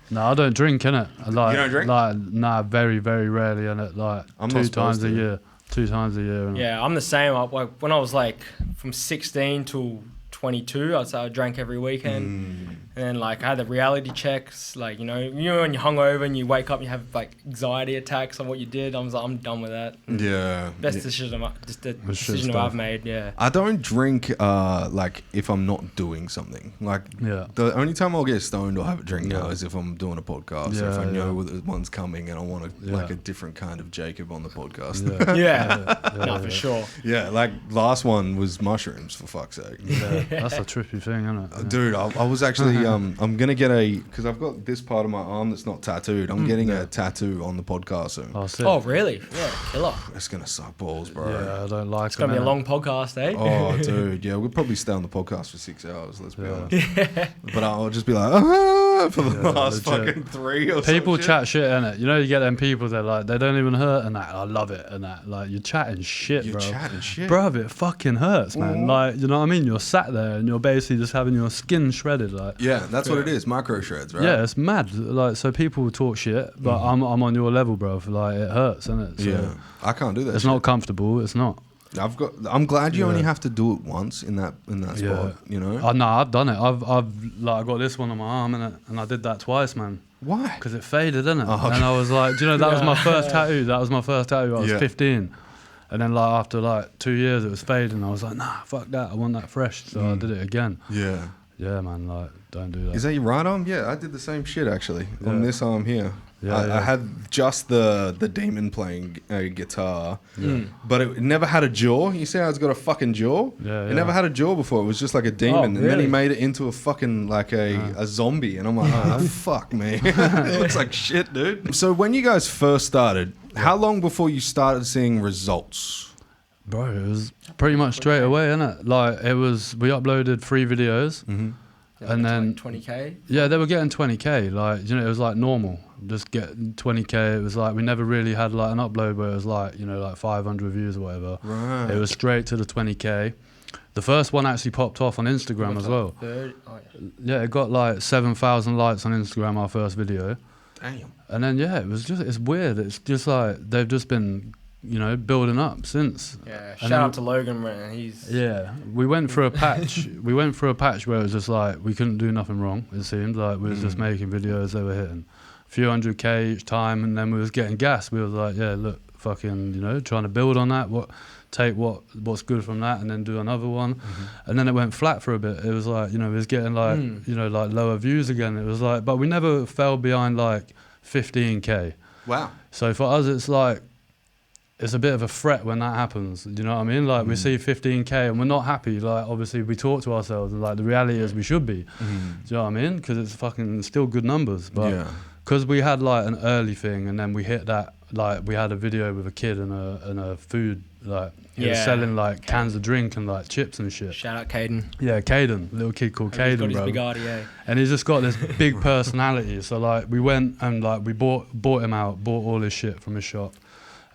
No, I don't drink, innit. Like, you don't drink? Like, nah, very, very rarely, innit. Like, I'm 2 times a year. 2 times a year. Innit? Yeah, I'm the same. Like when I was like from 16 till 22, I'd say I drank every weekend. And then like I had the reality checks, like you know when you're hungover and you wake up and you have like anxiety attacks on what you did. I was like, I'm done with that. Best decision I've made. Yeah. I don't drink like if I'm not doing something. Like the only time I'll get stoned or have a drink now is if I'm doing a podcast or if I know that one's coming and I want like a different kind of Jacob on the podcast. No, for sure. Yeah, like last one was mushrooms, for fuck's sake. That's a trippy thing, isn't it? Dude, I was actually I'm gonna get because I've got this part of my arm that's not tattooed. I'm getting a tattoo on the podcast soon. Oh, really? Yeah, killer. It's gonna suck balls, bro. Yeah, I don't like it. It's gonna be a long podcast, eh? Oh, dude, yeah, we'll probably stay on the podcast for 6 hours. Let's be honest. Yeah. But I'll just be like, for the last fucking 3 or something. People chat shit, innit? You know, you get them people that like they don't even hurt and that. I love it and that. Like you're chatting shit, You're bro. chatting shit, bro. It fucking hurts, man. Like you know what I mean? You're sat there and you're basically just having your skin shredded, like. Yeah, that's what it is. Micro shreds, right? Yeah, it's mad. Like so, people talk shit, but I'm on your level, bro. Like it hurts, innit? So yeah, I can't do that. It's not comfortable. It's not. I'm glad you only have to do it once in that spot. You know. No, I've done it. I've like I got this one on my arm and I did that twice, man. Why? Because it faded, didn't it? Oh, okay. And I was like, do you know, that was my first tattoo. That was my first tattoo. I was 15. And then like after like 2 years, it was fading. I was like, nah, fuck that. I want that fresh. So I did it again. Yeah. Yeah, man. Like, don't do that. Is that your right arm? Yeah, I did the same shit actually on this arm here. Yeah, I had just the demon playing guitar, but it never had a jaw. You see how it's got a fucking jaw? Yeah, It never had a jaw before. It was just like a demon, and then he made it into a fucking like a zombie. And I'm like, oh fuck me, it looks like shit, dude. So when you guys first started, how long before you started seeing results? Bro, it was pretty much straight away, innit? Like we uploaded 3 videos, and then like 20k. Yeah, they were getting 20k. Like you know, it was like normal. Just get 20k. It was like we never really had like an upload where it was like like 500 views or whatever. Right. It was straight to the 20k. The first one actually popped off on Instagram as well. 30? Oh, yeah, it got like 7,000 likes on Instagram, our first video. Damn. And then it's weird. It's just like they've just been building up since. Yeah, shout out to Logan, man. We went through a patch. We went through a patch where it was just like we couldn't do nothing wrong. It seemed like we was just making videos. They were hitting a few 100k each time, and then we was getting gas. We was like, yeah, look, fucking, trying to build on that. Take what's good from that, and then do another one. And then it went flat for a bit. It was like, we was getting like, like lower views again. It was like, but we never fell behind like 15k. Wow. So for us, it's like. It's a bit of a threat when that happens. Do you know what I mean? Like we see 15k and we're not happy. Like obviously we talk to ourselves and like the reality is we should be. Do you know what I mean? Because it's fucking still good numbers. But because we had like an early thing and then we hit that, like we had a video with a kid and a food, like he was selling like cans of drink and like chips and shit. Shout out Clayton. Yeah, Clayton, little kid called Clayton, bro. He's got his big RDA. And he's just got this big personality. So like we went and like we bought him out, bought all his shit from his shop.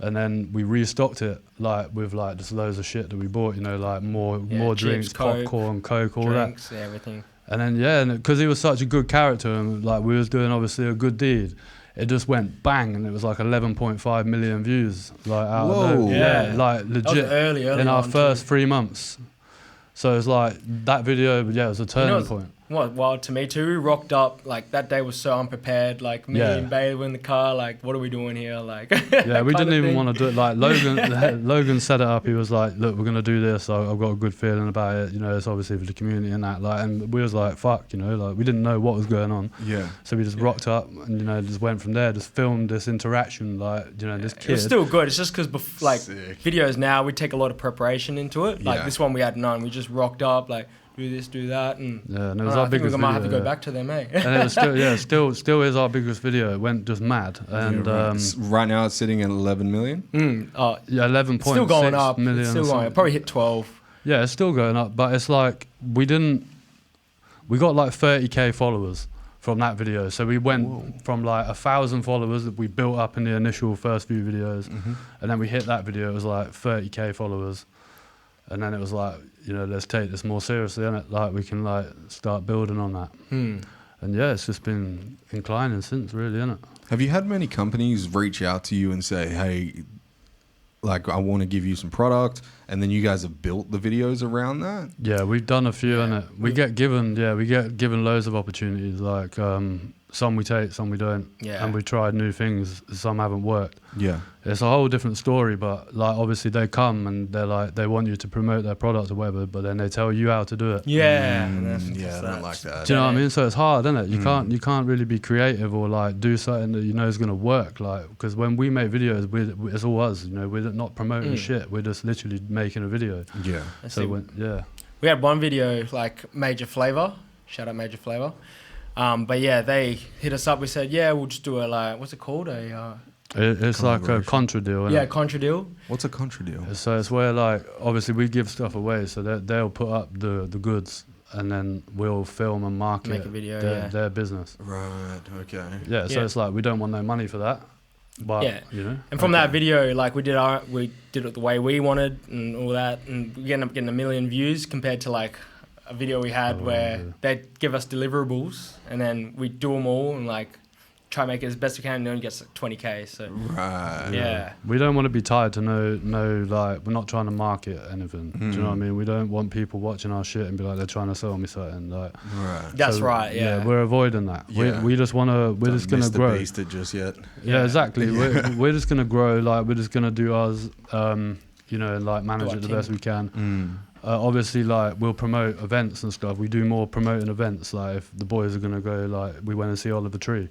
And then we restocked it like with like just loads of shit that we bought, like more chips, drinks, popcorn, Coke, all drinks, that. Everything. And then because he was such a good character and like we was doing obviously a good deed, it just went bang and it was like 11.5 million views like out of there. Like legit early in our first 3 months. So it's like that video, it was a turning point. Well, to me too, we rocked up, like, that day was so unprepared, like, me and Bailey were in the car, like, what are we doing here, like... Yeah, we didn't even want to do it, like, Logan set it up, he was like, look, we're going to do this, I've got a good feeling about it, it's obviously for the community and that, like, and we was like, fuck, like, we didn't know what was going on. Yeah. So we just rocked up and, just went from there, just filmed this interaction, like, this kid. It was still good, it's just because, like, videos now, we take a lot of preparation into it, like, this one we had none, we just rocked up, like, do this, do that, and and it was our biggest video. I might have to go back to them, eh? And it was still is our biggest video. It went just mad, and right now it's sitting at 11 million. 11.6 still going up. million. It's still going up. Probably hit 12. Yeah, it's still going up, but it's like we got like 30k followers from that video. So we went from like 1,000 followers that we built up in the initial first few videos, and then we hit that video. It was like 30k followers, and then it was like, let's take this more seriously, innit? Like we can like start building on that. And it's just been inclining since, really, innit? Have you had many companies reach out to you and say, hey, like I want to give you some product, and then you guys have built the videos around that? Yeah, we've done a few, innit? We get given loads of opportunities. Like some we take, some we don't. Yeah. And we tried new things. Some haven't worked. Yeah. It's a whole different story, but like obviously they come and they're like they want you to promote their product or whatever, but then they tell you how to do it. Yeah. I don't like that. Do you know what I mean? So it's hard, isn't it? You can't really be creative or like do something that is going to work. Like because when we make videos, it's all us. We're not promoting shit. We're just literally making a video. Yeah. So we had one video like Major Flavor. Shout out Major Flavor. But yeah, they hit us up. We said, yeah, we'll just do a like, what's it called? It's like a contra deal. Isn't Yeah, it? contra deal. What's a contra deal? So it's where like obviously we give stuff away, so they'll put up the goods, and then we'll film and market Make a video, their business. Right. Okay. Yeah. So it's like we don't want no money for that. But Yeah. you know. And from that video, like we did it the way we wanted and all that, and we ended up getting 1 million views compared to like a video we had where they'd give us deliverables and then we do them all and like try to make it as best we can, and it only gets like 20k. So Right. yeah. We don't want to be tied to no like we're not trying to market anything. Do you know what I mean? We don't want people watching our shit and be like they're trying to sell me something. Like Right. That's right. Yeah. we're avoiding that. Yeah. We just want to. We're just gonna grow. Beast it just yet. Yeah, exactly. We're just gonna grow. Like we're just gonna do ours. You know, like manage it the best we can. Obviously, like we'll promote events and stuff. We do more promoting events. Like if the boys are gonna go, like we went and see Oliver Tree.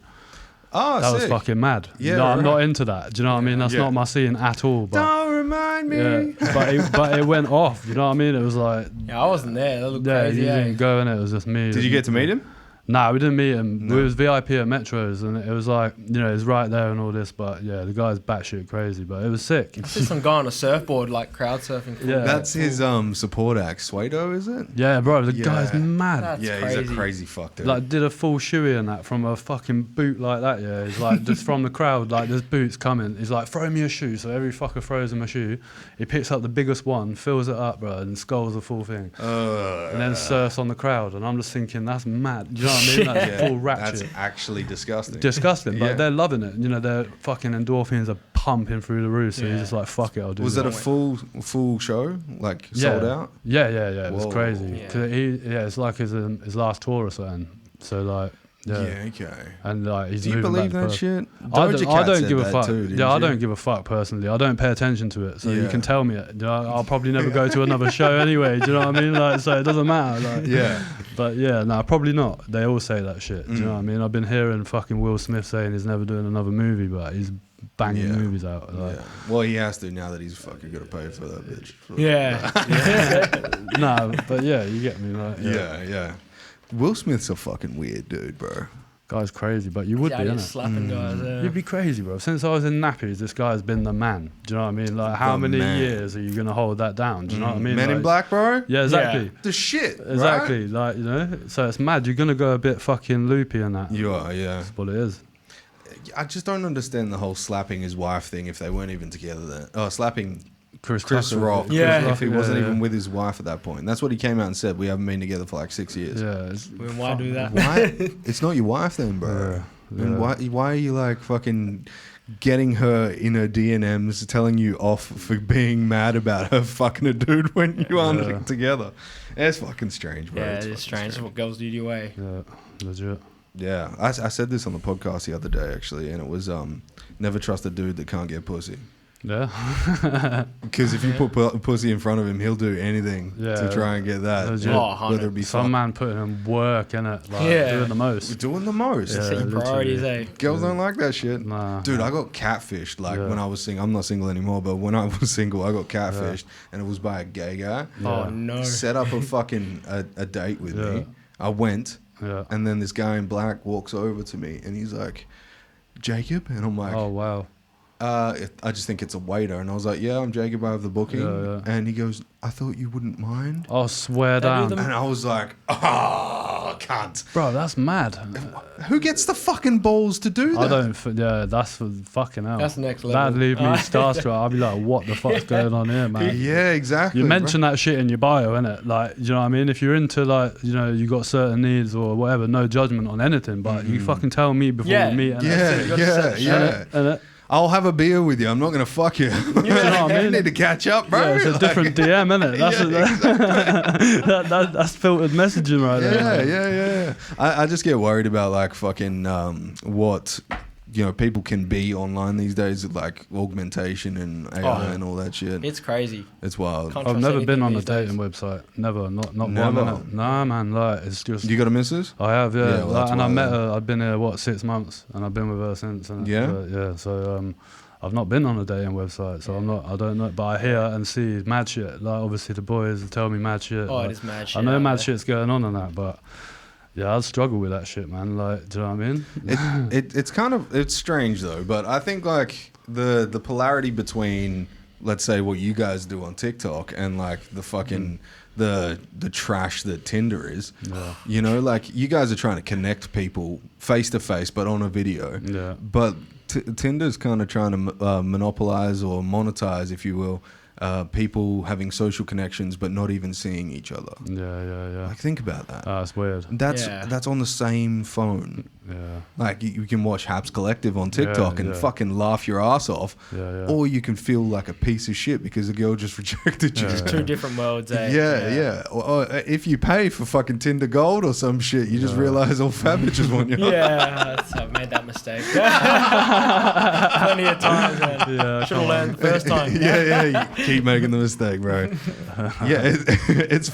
Oh, That sick. was fucking mad. Yeah, No, I'm right. not into that. Do you know what I mean? That's not my scene at all. But Don't remind me. yeah, but it went off. You know what I mean? It was like Yeah, I wasn't there. That looked yeah, crazy. you Yeah. didn't go in it. It was just me. Did you get to meet him? Nah, we didn't meet him. No. We was VIP at Metros, and it was like, you know, it was right there and all this. But yeah, the guy's batshit crazy, but it was sick. I see some guy on a surfboard like crowd surfing. Yeah. That's his support act, Suedo, is it? Yeah, bro, the Yeah. guy's mad. That's Yeah, crazy. he's a crazy fuck, dude. Like did a full shoey and that from a fucking boot like that. Yeah, he's like just from the crowd. Like there's boots coming. He's like, throw me a shoe. So every fucker throws him a shoe. He picks up the biggest one, fills it up, bro, and sculls the full thing. And then surfs on the crowd. And I'm just thinking, that's mad. Do you know what I mean? That's Yeah, full that's ratchet. actually disgusting. Disgusting, but Yeah. they're loving it. You know, their fucking endorphins are pumping through the roof. So Yeah. he's just like, fuck it, I'll do Was that. it a full show? Like sold out? Yeah. It was Whoa. crazy. Yeah. 'Cause it's like his last tour or something. So like, yeah. Okay. And like he's Do you moving believe back that to Perth. shit? I Doja don't, Cat I don't said give a that fuck. too, didn't Yeah, I she? don't give a fuck personally. I don't pay attention to it, so you Yeah. can tell me it. You know, I'll probably never go to another show anyway. Do you know what I mean? Like, so it doesn't matter. Like, Yeah. But yeah, no, probably not. They all say that shit. Do you know what I mean? I've been hearing fucking Will Smith saying he's never doing another movie, but he's banging Yeah. movies out. Like, Yeah. Well, he has to now that he's fucking got to pay for that bitch. Yeah. nah, but yeah, you get me. Like, Yeah. Will Smith's a fucking weird dude, bro. Guy's crazy, but you would Yeah, be, just innit? slapping guys. You'd be crazy, bro. Since I was in nappies, this guy's been the man. Do you know what I mean? Like, how The many man. years are you gonna hold that down? Do you know what I mean? Men in Like- Black, bro? Yeah, exactly. The shit. right? Exactly. Like, you know, so it's mad. You're gonna go a bit fucking loopy in that. You are, yeah. That's what it is. I just don't understand the whole slapping his wife thing if they weren't even together then. Oh, slapping Chris Tucker. Rock. Yeah. If he wasn't Yeah, even yeah. with his wife at that point. That's what he came out and said. We haven't been together for like 6 years. Yeah. It's, Why do that? Why? It's not your wife then, bro. And why are you like fucking getting her in her DMs telling you off for being mad about her fucking a dude when you aren't together? It's fucking strange, bro. Yeah, It's it's fucking strange. What girls do to you way. Yeah, legit. Yeah, I said this on the podcast the other day actually, and it was never trust a dude that can't get pussy. Yeah. Because if you put pussy in front of him, he'll do anything to try and get that. Legit. Whether it be Some man putting in work in it, like doing the most. doing the most. Yeah. Set your priorities, eh? Girls don't like that shit. Nah. Dude, I got catfished when I was single. I'm not single anymore, but when I was single, I got catfished, and it was by a gay guy. Oh no. Set up a fucking a date with me. I went, and then this guy in black walks over to me, and he's like, Jacob? And I'm like, Oh, wow. I just think it's a waiter. And I was like, yeah, I'm Jacob, I have the booking. Yeah. And he goes, I thought you wouldn't mind. Oh, swear That down. rhythm- And I was like, oh, cunt. Bro, that's mad. Who gets the fucking balls to do that? I don't, that's for fucking hell. That's next level. That'd leave me starstruck. I'd be like, what the fuck's going on here, man? Yeah, exactly. You bro. mention that shit in your bio, innit? Like, you know what I mean? If you're into, like, you know, you got certain needs or whatever, no judgment on anything, but you fucking tell me before Yeah. we meet. innit? Yeah. Innit? I'll have a beer with you. I'm not going to fuck you. You know what I mean? need to catch up, bro. Yeah, it's a different DM, innit? That's that's filtered messaging right there. Yeah. I just get worried about like fucking what people can be online these days with like augmentation and AI and all that shit. It's crazy. It's wild. Can't I've trust never been anything on a these days. dating website. Never. Not Never? one minute. Nah, man. Like, it's just... You got a missus? I have, yeah. Yeah, well, that's and I why met then. her. I've been here 6 months, and I've been with her since. And Yeah? So I've not been on a dating website, so I don't know. But I hear and see mad shit. Like obviously the boys tell me mad shit. Oh, like, it is mad shit. I know out mad there. shit's going on and that, but Yeah, I'd struggle with that shit, man. Like, do you know what I mean? It's strange though, but I think like the polarity between, let's say, what you guys do on TikTok and like the fucking the trash that Tinder is. Yeah. You know, like you guys are trying to connect people face to face, but on a video. Yeah. But Tinder's kind of trying to monopolize or monetize, if you will, people having social connections but not even seeing each other. Yeah. Like, think about that. That's weird. That's on the same phone. Yeah. Like you can watch HAPPS Collective on TikTok and fucking laugh your ass off, or you can feel like a piece of shit because a girl just rejected you. It's two different worlds, eh? Yeah. Or if you pay for fucking Tinder Gold or some shit, you just realize all fat bitches want you. Yeah, I've made that mistake. Plenty of times, man. Yeah, should have learned the first time. You keep making the mistake, bro. It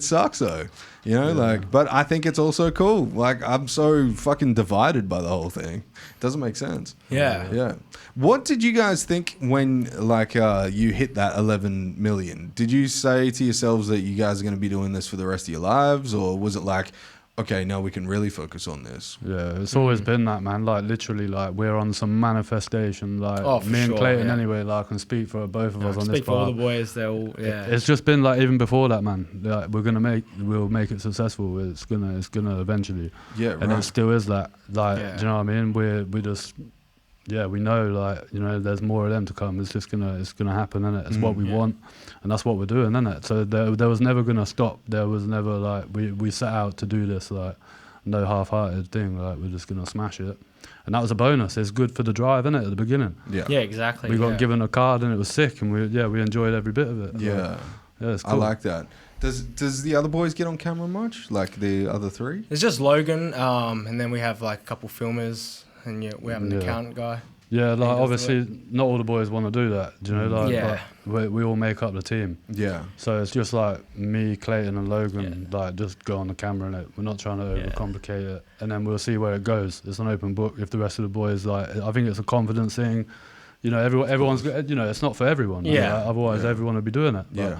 sucks though. You know, like, but I think it's also cool. Like, I'm so fucking divided by the whole thing. It doesn't make sense. Yeah. What did you guys think when, like, you hit that 11 million? Did you say to yourselves that you guys are going to be doing this for the rest of your lives? Or was it like, okay, now we can really focus on this? Yeah, it's always been that, man. Like, literally, like, we're on some manifestation. Like, me and Clayton, anyway, like, I can speak for both of us on this part. Speak for all the boys. They're all, It's just been like, even before that, man. Like, we'll make it successful. It's gonna eventually. Yeah, right. And it still is that. Like, do you know what I mean? We just. Yeah, we know, like, you know, there's more of them to come. It's gonna happen, innit? It's what we want, and that's what we're doing, innit? So there was never gonna stop. There was never like we set out to do this, like, no half-hearted thing. Like, we're just gonna smash it, and that was a bonus. It's good for the drive, innit? At the beginning. Yeah, exactly. We got given a card, and it was sick, and we enjoyed every bit of it. Yeah, it's cool. I like that. Does the other boys get on camera much? Like the other three? It's just Logan, and then we have like a couple filmers. And we have an accountant guy. Yeah, like, obviously not all the boys want to do that, do you know? Like, but we all make up the team. Yeah. So it's just like me, Clayton and Logan, like, just go on the camera, and we're not trying to overcomplicate it. And then we'll see where it goes. It's an open book. If the rest of the boys, like, I think it's a confidence thing. You know, everyone's, you know, it's not for everyone. Yeah. Like, otherwise everyone would be doing it. But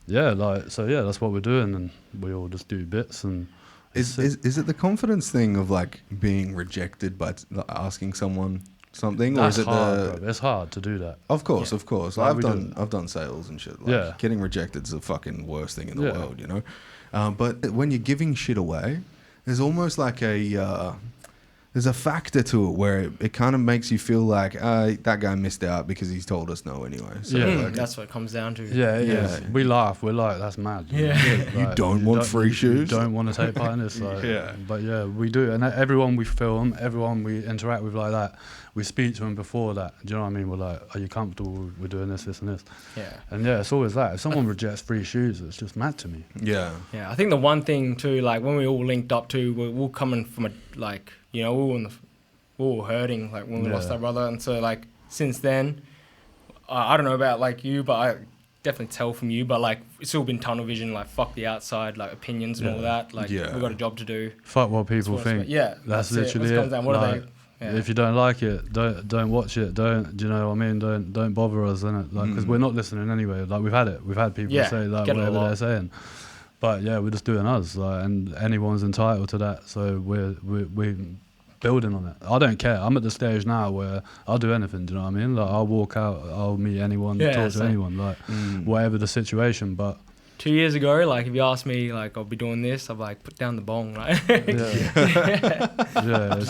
that's what we're doing, and we all just do bits. And is it the confidence thing of like being rejected by asking someone something, or is it hard, bro. It's hard to do that. Of course. Like, I've done sales and shit. Like, getting rejected is the fucking worst thing in the world, you know. But when you're giving shit away, there's almost like there's a factor to it where it kind of makes you feel like that guy missed out because he's told us no anyway. So like, that's what it comes down to. Yeah. We laugh. We're like, that's mad. Like, you don't want free shoes. You don't want to take part in this. Like, But we do. And everyone we film, everyone we interact with like that, we speak to them before that. Do you know what I mean? We're like, are you comfortable? We're doing this, and this. Yeah. And it's always that. If someone rejects free shoes, it's just mad to me. Yeah. Yeah. I think the one thing too, like when we all linked up too, we're all coming from we were all hurting like when we lost our brother, and so like since then, I don't know about like you, but I definitely tell from you, but like it's all been tunnel vision, like fuck the outside, like opinions and all that. Like we've got a job to do. Fuck what people think. That's literally it. What are they? If you don't like it, don't watch it. Don't, do you know what I mean? Don't bother us, innit? Like, because we're not listening anyway. Like, we've had people say like whatever they're saying. But we're just doing us, like, and anyone's entitled to that. So we're building on it. I don't care. I'm at the stage now where I'll do anything. Do you know what I mean? Like, I'll walk out, I'll meet anyone, talk to anyone, like whatever the situation. But 2 years ago, like if you asked me, like I'll be doing this, I'm like put down the bong, right? It's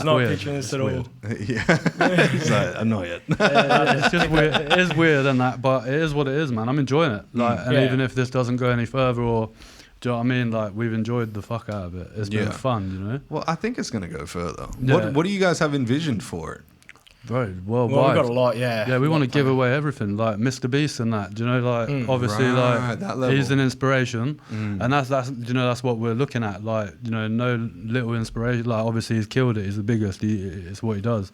not weird. picturing this at all. It's like, annoy it. It's just weird. It is weird and that, but it is what it is, man. I'm enjoying it. Like, and even if this doesn't go any further, or do you know what I mean? Like, we've enjoyed the fuck out of it. It's been fun, you know. Well, I think it's gonna go further. What do you guys have envisioned for it? Bro, worldwide. Well, we've got a lot, Yeah, we want to give away everything, like Mr. Beast and that. Do you know, like obviously, like he's an inspiration, and that's you know, that's what we're looking at. Like, you know, no little inspiration. Like, obviously, he's killed it. He's the biggest. It's what he does,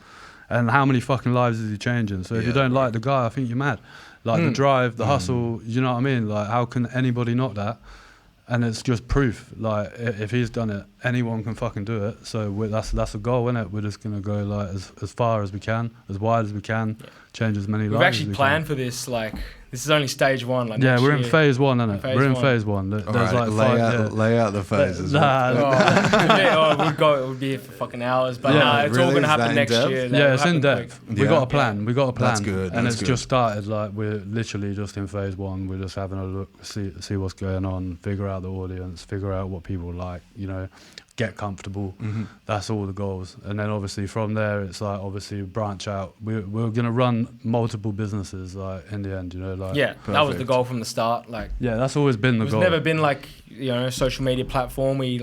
and how many fucking lives is he changing? So if you don't like the guy, I think you're mad. Like the drive, the hustle. You know what I mean? Like, how can anybody not that? And it's just proof, like, if he's done it, anyone can fucking do it. So that's the goal, innit? We're just going to go, like, as far as we can, as wide as we can, change as many lives. We've actually planned for this. Like, this is only stage 1. Like, yeah, we're year. in phase 1, isn't it? We're in one. phase 1. There's right, like lay out the phases. It would be here for fucking hours, but it's all gonna happen next year. Yeah, it's in depth. We got a plan. We got a plan. That's good. And it's just started. Like, we're literally just in phase 1. We're just having a look, see what's going on, figure out the audience, figure out what people like. You know, get comfortable. That's all the goals. And then obviously from there, it's like obviously branch out. We're gonna run multiple businesses. Like in the end, you know, like that was the goal from the start. Like that's always been the goal. It's never been like, you know, a social media platform. We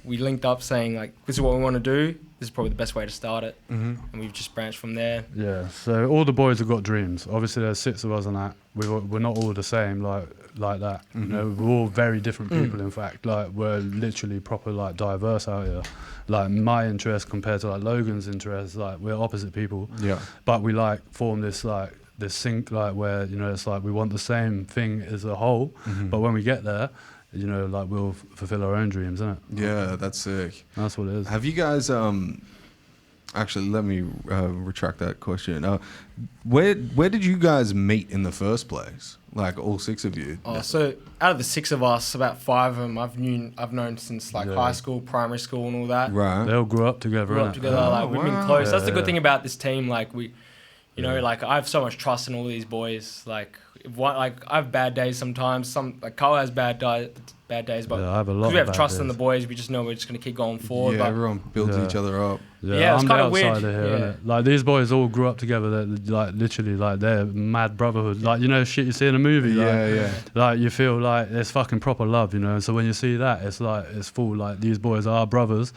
linked up saying like, this is what we want to do. This is probably the best way to start it, and we've just branched from there. Yeah. So all the boys have got dreams. Obviously, there's 6 of us on that. We're not all the same like that. You know, we're all very different people. In fact, like we're literally proper like diverse out here. Like my interest compared to like Logan's interest, like we're opposite people. Yeah. But we like form this sync, like where, you know, it's like we want the same thing as a whole, but when we get there, you know, like we'll fulfill our own dreams, isn't it? Yeah, that's sick. That's what it is. Have you guys actually, let me retract that question. Where did you guys meet in the first place? Like all 6 of you? So out of the 6 of us, about 5 of them I've known since like high school, primary school, and all that. Right. They all grew up together. Like we've been close. That's the good thing about this team. Like you know, like I have so much trust in all these boys. Like I have bad days sometimes. Like Carl has bad days, but I have a lot. Because we have trust in the boys, we just know we're just gonna keep going forward. Yeah, everyone builds each other up. Yeah, it's I'm kind the of weird. Outsider here, innit? Like these boys all grew up together. They're like literally like they're mad brotherhood. Like, you know, shit you see in a movie. Like you feel like there's fucking proper love, you know. And so when you see that, it's like it's full. Like these boys are brothers.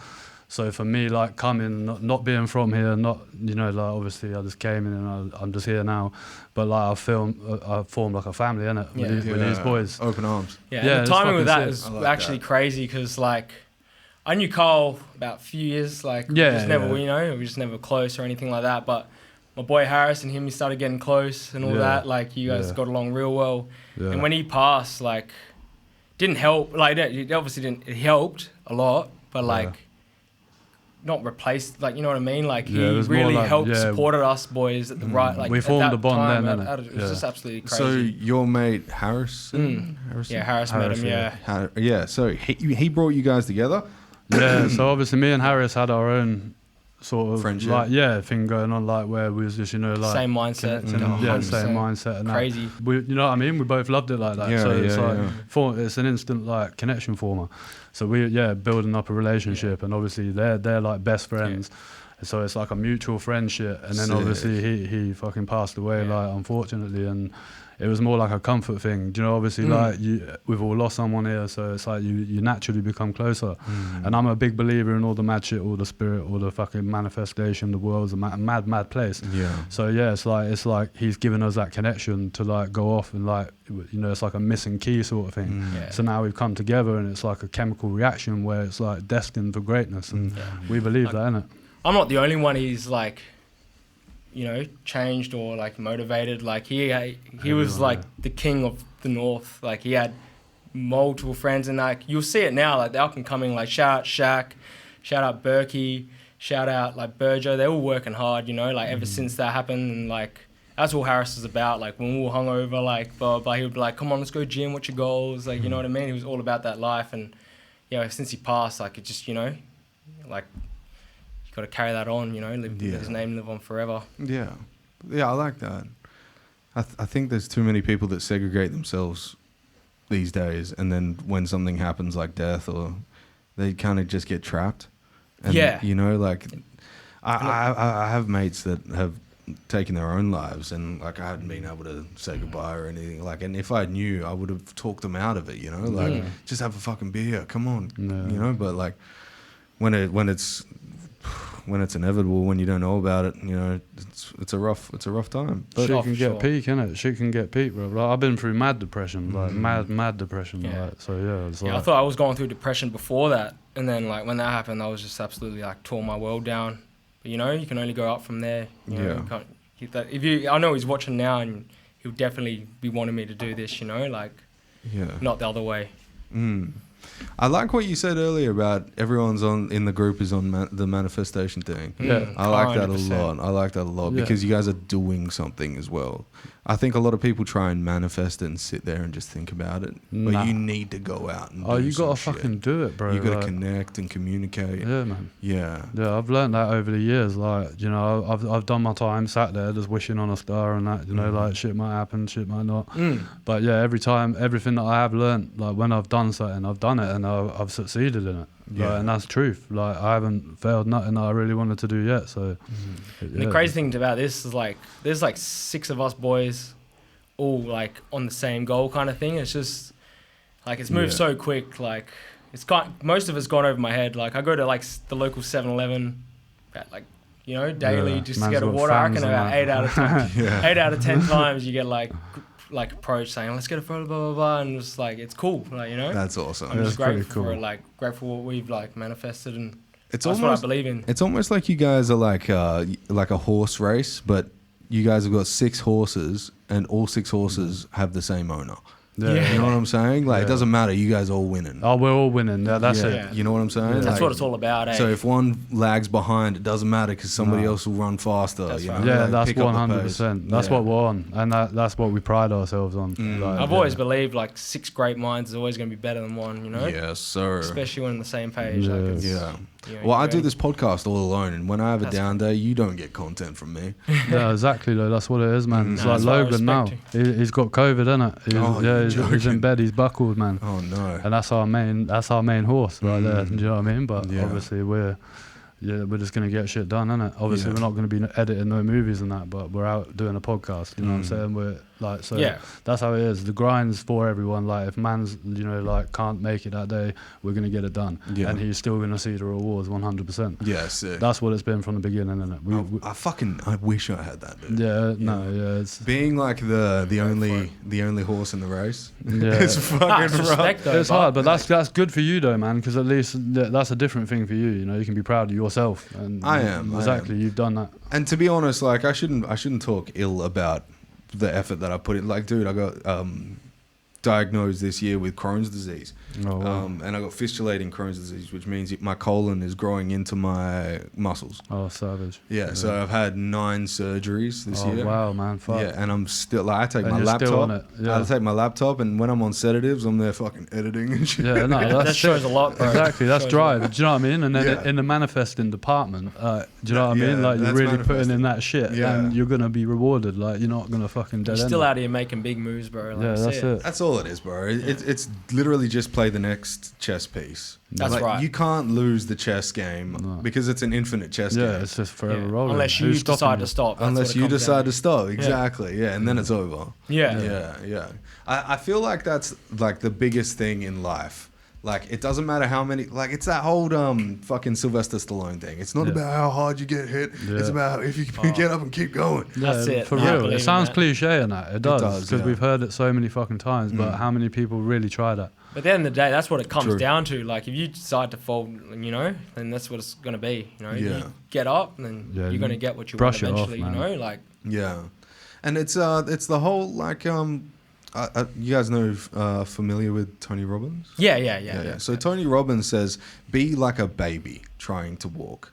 So for me, like coming, not being from here, not, you know, like obviously I just came in and I'm just here now, but like I formed like a family, innit? With these boys. Open arms. Yeah, the timing with that is actually crazy because like I knew Carl about a few years, like we just never close or anything like that. But my boy Harris and him, we started getting close and all that. Like you guys got along real well. Yeah. And when he passed, like didn't help. Like it obviously didn't. It helped a lot, but like. Not replaced, like, you know what I mean? Like he really helped, supported us boys at the right, like we formed a bond then, it was just absolutely crazy. So your mate Harrison? Yeah, Harris met him. Yeah. So he brought you guys together. Yeah. So obviously me and Harris had our own sort of friendship, like thing going on, like where we was just, you know, like same mindset, same mindset, and crazy. We, you know what I mean? We both loved it like that. It's an instant like connection former. So we building up a relationship, and obviously they're like best friends. So it's like a mutual friendship, and then obviously he fucking passed away, like unfortunately, and it was more like a comfort thing. Do you know, obviously like we've all lost someone here, so it's like you naturally become closer. And I'm a big believer in all the mad shit, all the spirit, all the fucking manifestation. The world's a mad place. Yeah. So it's like he's given us that connection to like go off and like, you know, it's like a missing key sort of thing. So now we've come together, and it's like a chemical reaction where it's like destined for greatness, and we believe that, innit? I'm not the only one he's like, you know, changed or like motivated. Like he was like the king of the North. Like he had multiple friends, and like you'll see it now. Like they're up and coming. Like shout out Shaq, shout out Berkey, shout out like Burjo. They're all working hard, you know. Like ever since that happened, and like that's all Harris is about. Like when we were hungover, like blah blah, he would be like, "Come on, let's go gym. What's your goals?" Like you know what I mean. He was all about that life, and you know, since he passed, like it just, you know, like. Got to carry that on, you know, live his name live on forever. Yeah, I like that. I think there's too many people that segregate themselves these days, and then when something happens like death, or they kind of just get trapped. And, you know, like I have mates that have taken their own lives, and like I hadn't been able to say goodbye or anything. Like, and if I knew, I would have talked them out of it. You know, like just have a fucking beer, come on, you know. But like when it's inevitable, when you don't know about it, you know, it's a rough time. But shit can get peak, innit? Shit can get peak, bro. Like, I've been through mad depression, like mad depression. Like, so it's like, I thought I was going through depression before that, and then like when that happened, I was just absolutely like tore my world down. But you know, you can only go up from there. You know, you can't keep that. I know he's watching now, and he'll definitely be wanting me to do this. You know, like not the other way. I like what you said earlier about everyone's in the group is on the manifestation thing. Yeah. I like that a 100%. lot. I like that a lot because you guys are doing something as well. I think a lot of people try and manifest it and sit there and just think about it. But you need to go out and do you gotta some fucking shit. do it, bro. You gotta connect and communicate. Yeah, man. Yeah. Yeah, I've learned that over the years. Like, you know, I've done my time, sat there just wishing on a star and that, you know, like shit might happen, shit might not. But yeah, every time, everything that I have learned, like when I've done something, I've done it and I've succeeded in it. Like, and that's truth. Like, I haven't failed nothing that I really wanted to do yet. So The crazy thing about this is like, there's like 6 of us boys all like on the same goal kind of thing. It's just like, it's moved so quick. Like, it's got, most of it's gone over my head. Like, I go to like the local 7-Eleven at like, you know, daily just to get a water. I reckon about 8 out of 10, 8 out of 10 times you get like approached saying, let's get a photo, blah, blah, blah. And it's like, it's cool. Like, you know, That's awesome. I'm just grateful cool. for it, like grateful what we've like manifested, and It's that's almost, what I believe in. It's almost like you guys are like a horse race, but you guys have got 6 horses and all 6 horses have the same owner. Yeah. You know what I'm saying? Like, it doesn't matter. You guys all winning. Oh, we're all winning. Yeah, that's it. Yeah. You know what I'm saying? That's Like, what it's all about, eh? So if one lags behind, it doesn't matter because somebody else will run faster. That's you right. know? Yeah, Like, that's pick up the 100%. pace. That's what we're on, and that's what we pride ourselves on. Like, I've always believed like 6 great minds is always going to be better than one, you know? Yes, sir. Especially when on the same page. Yeah. Like it's, Yeah. you know, Well, I you're do in- this podcast all alone, and when I have a That's down day, you don't get content from me. Yeah, exactly. Though that's what it is, man. It's No, like that's why I Logan now. respect He's got COVID, innit? He's in joking. bed. He's buckled, man. Oh no. And that's our main horse right there. Do you know what I mean? But Yeah. obviously we're just gonna get shit done, innit? Obviously Yeah. we're not gonna be editing no movies and that, but we're out doing a podcast. You know what I'm saying? We're like, so Yeah. that's how it is. The grind's for everyone. Like, if man's, you know, like can't make it that day, we're gonna get it done. Yeah. And he's still gonna see the rewards 100%. Yeah, sick. That's what it's been from the beginning, innit? I wish I had that, dude. It's Being like the only horse in the race. Yeah. It's fucking it's rough. respect though. It's hard, but that's good for you though, man, because at least that's a different thing for you. You know, you can be proud of yourself. And I am. exactly. You've done that. And to be honest, like I shouldn't talk ill about the effort that I put in. Like, dude, I got diagnosed this year with Crohn's disease. Oh, wow. And I got fistulating Crohn's disease, which means my colon is growing into my muscles. Oh, savage. Yeah, so I've had 9 surgeries this year. Oh, wow, man. Fuck. Yeah, and I'm still like, I take And my you're still laptop. on it, yeah. I take my laptop, and when I'm on sedatives, I'm there fucking editing and shit. Yeah, no, that shows a lot, bro. Exactly, that's Shows drive. Do you know what I mean? And then Yeah. in the manifesting department, do you know what I Yeah, mean? Like, you're that's really putting manifesting. in that shit, Yeah. and you're gonna be rewarded. Like, you're not gonna fucking dead You're end still it. out here making big moves, bro. Like, Yeah, that's it. That's all it is, bro. It's literally just play the next chess piece. That's like, right. You can't lose the chess game because it's an infinite chess Yeah, game. it's just forever Yeah. rolling. Unless you Who's stopping decide you? to stop. That's Unless what it you comes decide down to stop. Exactly. Yeah, and then it's over. Yeah. Yeah. I feel like that's like the biggest thing in life. Like, it doesn't matter how many, like, it's that whole fucking Sylvester Stallone thing. It's not about how hard you get hit. It's about if you can get up and keep going. That's it. For Yeah, I real. believe It in sounds that. cliche and that. It does. does, Because yeah. we've heard it so many fucking times, but how many people really try that? But at the end of the day, that's what it comes True. down to. Like, if you decide to fold, you know, then that's what it's going to be. You know, Yeah. you get up, and then Yeah, you're going to get what you want brush it off, eventually, you man. know? Like, Yeah. And it's the whole, like, you guys know, familiar with Tony Robbins? yeah. So Tony Robbins says, be like a baby trying to walk.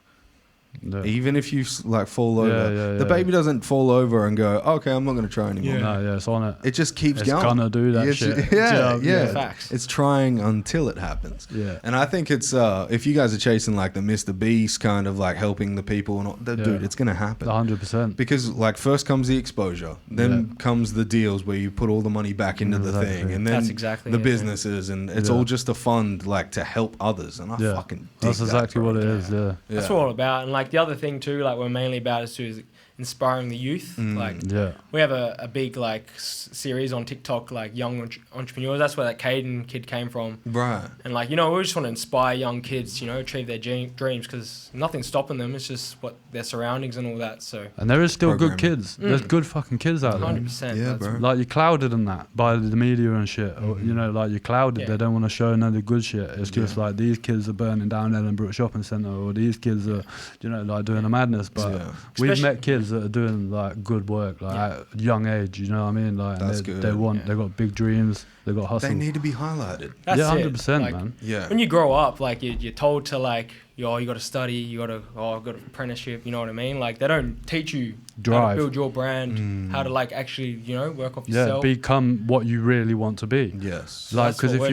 Yeah. Even if you like fall over, yeah, the baby doesn't fall over and go, okay, I'm not going to try anymore. No, it's on it. It just keeps It's going. gonna do that shit. Yeah. Yeah, facts. It's trying until it happens. Yeah. And I think it's if you guys are chasing like the Mr. Beast kind of like helping the people and all, dude, it's gonna happen. 100%. Because like first comes the exposure, then comes the deals where you put all the money back into the Exactly. thing, and then That's exactly the it, businesses, and it's all just a fund like to help others. And I fucking dig That's exactly that, bro. what it is. Yeah. That's what we're all about. And, like, the other thing, too, like, we're mainly about is inspiring the youth. Like, Yeah. we have a big, like, series on TikTok, like, young entrepreneurs. That's where that Clayton kid came from. Right. And, like, you know, we just want to inspire young kids, you know, achieve their dreams, because nothing's stopping them. It's just what their surroundings and all that. So, And there is still good Programming. kids. There's good fucking kids out there. 100%. Yeah, that's- bro. Like, you're clouded in that by the media and shit. Or, you know, like, you're clouded. Yeah. They don't want to show none of the good shit. It's just like, these kids are burning down Ellenbrook Shopping Centre, or these kids are, you know, like, doing a madness. But we've Especially- met kids kids that are doing like good work, like at a young age. You know what I mean? Like That's good. They got big dreams. They got hustle. They need to be highlighted. That's 100%, like, man. Yeah. When you grow up, like you're told to like, you got to study, you got to I've got an apprenticeship. You know what I mean? Like they don't teach you how to build your brand, how to like actually work off yourself. Yeah, become what you really want to be. Yes. Like because if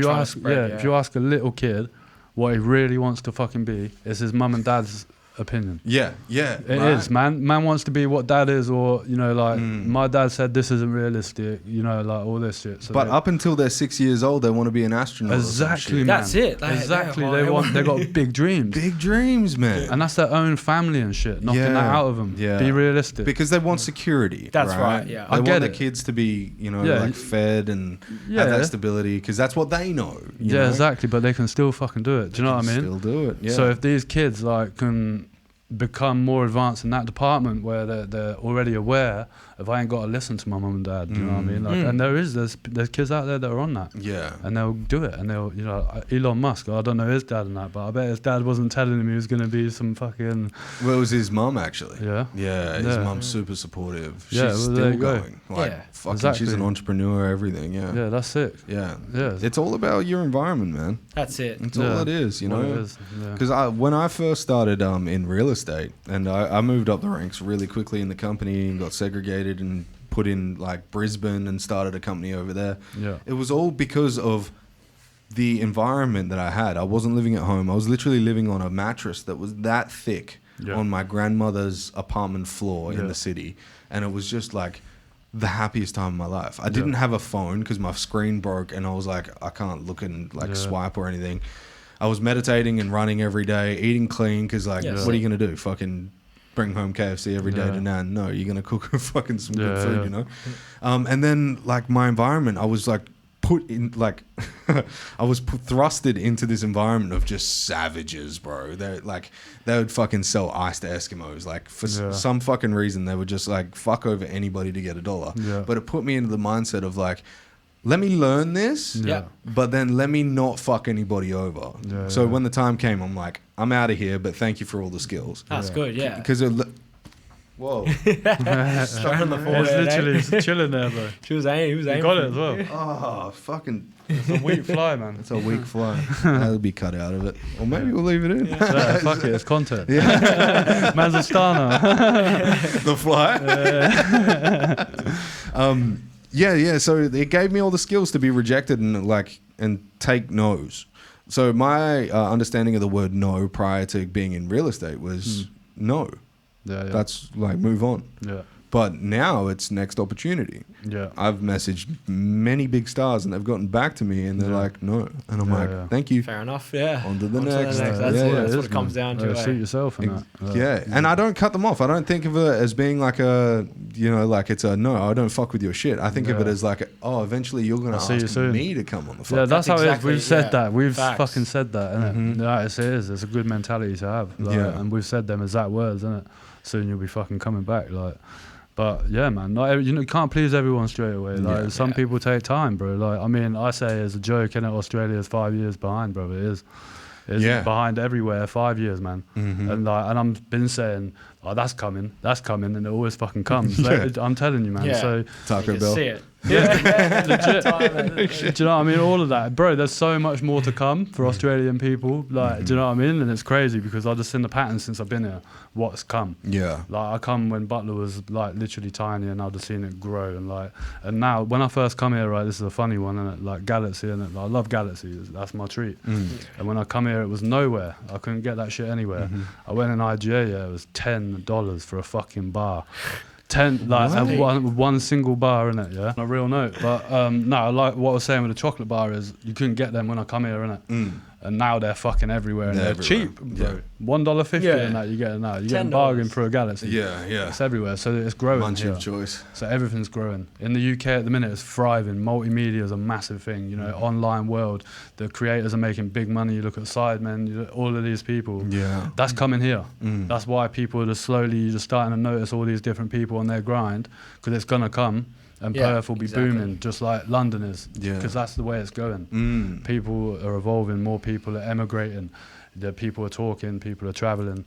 you ask a little kid what he really wants to fucking be, it's his mum and dad's opinion. Yeah. It is, man. Man wants to be what dad is, or my dad said this isn't realistic, like all this shit. So but up until they're 6 years old, they want to be an astronaut. Exactly, man. That's it. Exactly. They got big dreams. Big dreams, man. And that's their own family and shit. Knocking that out of them. Yeah. Be realistic. Because they want security. That's right. Yeah. They want the kids to be, like fed and have that stability, because that's what they know. You know? Exactly. But they can still fucking do it. Do you know what I mean? Still do it. Yeah. So if these kids can become more advanced in that department where they're already aware of, I ain't got to listen to my mum and dad, do you know what I mean? Like, and there's kids out there that are on that. Yeah. And they'll do it, and they'll, Elon Musk, I don't know his dad and that, but I bet his dad wasn't telling him he was going to be some fucking... Well, it was his mum, actually. Yeah? Yeah, his mum's super supportive. She's well, still going. Like, fucking, exactly. She's an entrepreneur, everything, Yeah, that's sick. Yeah. Yeah. It's all about your environment, man. That's it. It's all it is, you know? It is, Because when I first started in real estate, and I moved up the ranks really quickly in the company and got segregated and put in like Brisbane and started a company over there. Yeah. It was all because of the environment that I had. I wasn't living at home. I was literally living on a mattress that was that thick on my grandmother's apartment floor in the city. And it was just like the happiest time of my life. I didn't have a phone because my screen broke and I was like, I can't look and swipe or anything. I was meditating and running every day, eating clean because what are you going to do? Fucking bring home KFC every day to Nan? No, you're going to cook fucking some good food, you know? And then like my environment, I was like put in like, I was thrusted into this environment of just savages, bro. They would fucking sell ice to Eskimos. Like for some fucking reason, they would just like fuck over anybody to get $1. Yeah. But it put me into the mindset of like, let me learn this, but then let me not fuck anybody over. So when the time came, I'm like, I'm out of here, but thank you for all the skills. That's good, yeah. Because whoa. Straight on the forehead. It's literally chilling there, bro. He was aiming. You got it as well. Oh, fucking. It's a weak fly, man. It's a weak fly. That'll be cut out of it. Or maybe we'll leave it in. Fuck it, it's content. Man's a starner. The fly? So it gave me all the skills to be rejected and take no's. So my understanding of the word no prior to being in real estate was no. That's like move on. But now it's next opportunity. I've messaged many big stars and they've gotten back to me and they're like, no. And I'm like, thank you. Fair enough, yeah. On to the next. That's what it comes down to. Suit yourself in that. And I don't cut them off. I don't think of it as being like like it's a no, I don't fuck with your shit. I think of it as like, eventually you're going to ask me to come on the phone. Yeah, that's how it is. We've said that. We've fucking said that, innit? It is. It's a good mentality to have. And we've said them exact words, innit? Soon you'll be fucking coming back, like. But yeah, man, you can't please everyone straight away. Like some people take time, bro. Like I mean, I say as a joke, Australia's 5 years behind, bro. It is. It's behind everywhere. 5 years, man. And I've been saying, that's coming, and it always fucking comes. I'm telling you, man. So Taco Bell. See it. Legit. Do you know what I mean? All of that, bro. There's so much more to come for Australian people. Like, do you know what I mean? And it's crazy because I've just seen the pattern since I've been here. What's come? Yeah. Like I come when Butler was like literally tiny, and I've just seen it grow. And now when I first come here, right, this is a funny one, and like Galaxy, and I love Galaxy. That's my treat. And when I come here, it was nowhere. I couldn't get that shit anywhere. I went in IGA. It was $10 for a fucking bar. 10 one single bar in it, yeah. On a real note, but no, like what I was saying with the chocolate bar is you couldn't get them when I come here, innit? And now they're fucking everywhere, and they're cheap, bro. $1.50 and that you get now. You get a bargain for a Galaxy. Yeah. It's everywhere, so it's growing. Munchie of choice. So everything's growing. In the UK at the minute, it's thriving. Multimedia is a massive thing. Online world. The creators are making big money. You look at Sidemen, all of these people. Yeah. That's coming here. That's why people are just slowly just starting to notice all these different people on their grind, because it's gonna come. And Perth will be booming, just like London is, because that's the way it's going. People are evolving, more people are emigrating, the people are talking, people are traveling.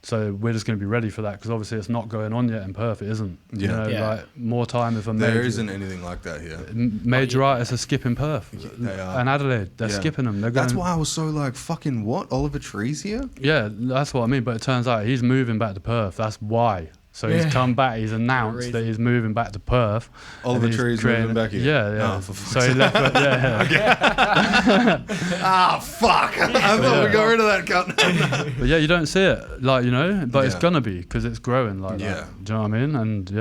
So we're just going to be ready for that because obviously it's not going on yet in Perth. It isn't. Yeah. You know, like more time if a major. There isn't anything like that here. Major artists are skipping Perth. They are. And Adelaide, they're skipping them. They're That's why I was so like, fucking what? Oliver Tree's here? Yeah, that's what I mean. But it turns out he's moving back to Perth. That's why. So he's come back. He's announced that he's moving back to Perth. Oliver Tree's moving back here. Yeah. Oh, for so he left. Fuck! I thought we got rid of that cut. But yeah, you don't see it, like, you know. But it's gonna be because it's growing like that. Do you know what I mean? And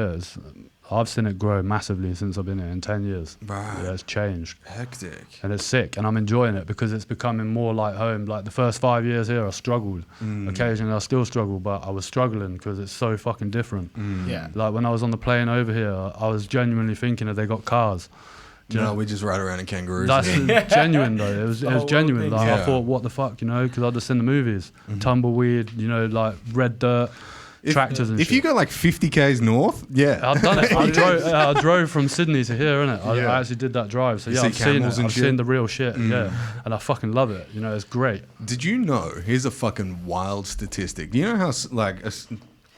I've seen it grow massively since I've been here in 10 years. Right. Yeah, it's changed. Hectic. And it's sick, and I'm enjoying it because it's becoming more like home. Like the first 5 years here, I struggled. Occasionally, I still struggle, but I was struggling because it's so fucking different. Yeah. Like when I was on the plane over here, I was genuinely thinking that they got cars. No, we just ride around in kangaroos. That's genuine though. It was genuine. Like Yeah. I thought, what the fuck, you know? Because I'd just seen the movies, tumbleweed, you know, like red dirt. Tractors and if shit. you go like 50 k's north, I've done it. I drove from Sydney to here, innit? I actually did that drive. So You yeah, see I've seen camels it. and I've shit? seen the real shit. Yeah, and I fucking love it. You know, it's great. Did you know? Here's a fucking wild statistic. Do you know how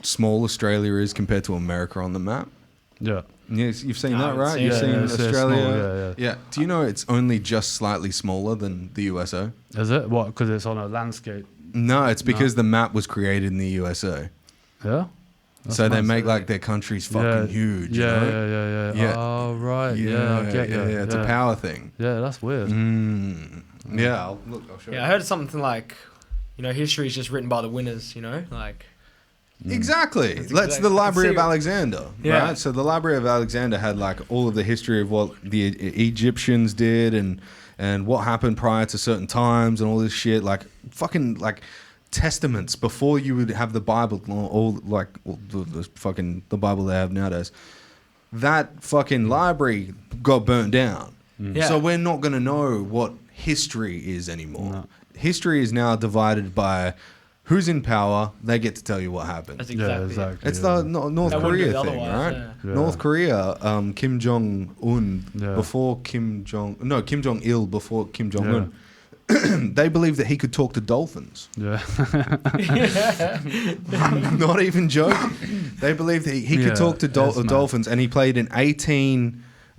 small Australia is compared to America on the map? Yeah. Yes, you've seen No, that, I've right? seen You've it. seen Yeah, it's Australia. small, yeah. Do you know it's only just slightly smaller than the USA? Is it? What? Because it's on a landscape. No, it's because the map was created in the USA. Yeah. So they make like their countries fucking huge. you know? Yeah. Oh right. Yeah, I get that. Yeah, it's a power thing. Yeah, that's weird. Yeah, I'll show you. Yeah, I heard something like, you know, history is just written by the winners, you know? Like, Exactly. That's That's exactly- the Library I of can see it. Alexander, Yeah. right? So the Library of Alexander had like all of the history of what the Egyptians did and what happened prior to certain times and all this shit, like fucking like testaments before you would have the Bible, the Bible they have nowadays. That fucking library got burnt down. Yeah. So we're not going to know what history is anymore. No. History is now divided by who's in power. They get to tell you what happened. that's Yeah, exactly. exactly. It's yeah. the North That wouldn't be Korea thing, otherwise, right? Yeah. North Korea, Kim Jong-un Yeah. before Kim Jong-il before Kim Jong-un. They believed that he could talk to dolphins. Yeah. Not even joking. They believed that he could talk to that's mad. dolphins, and he played an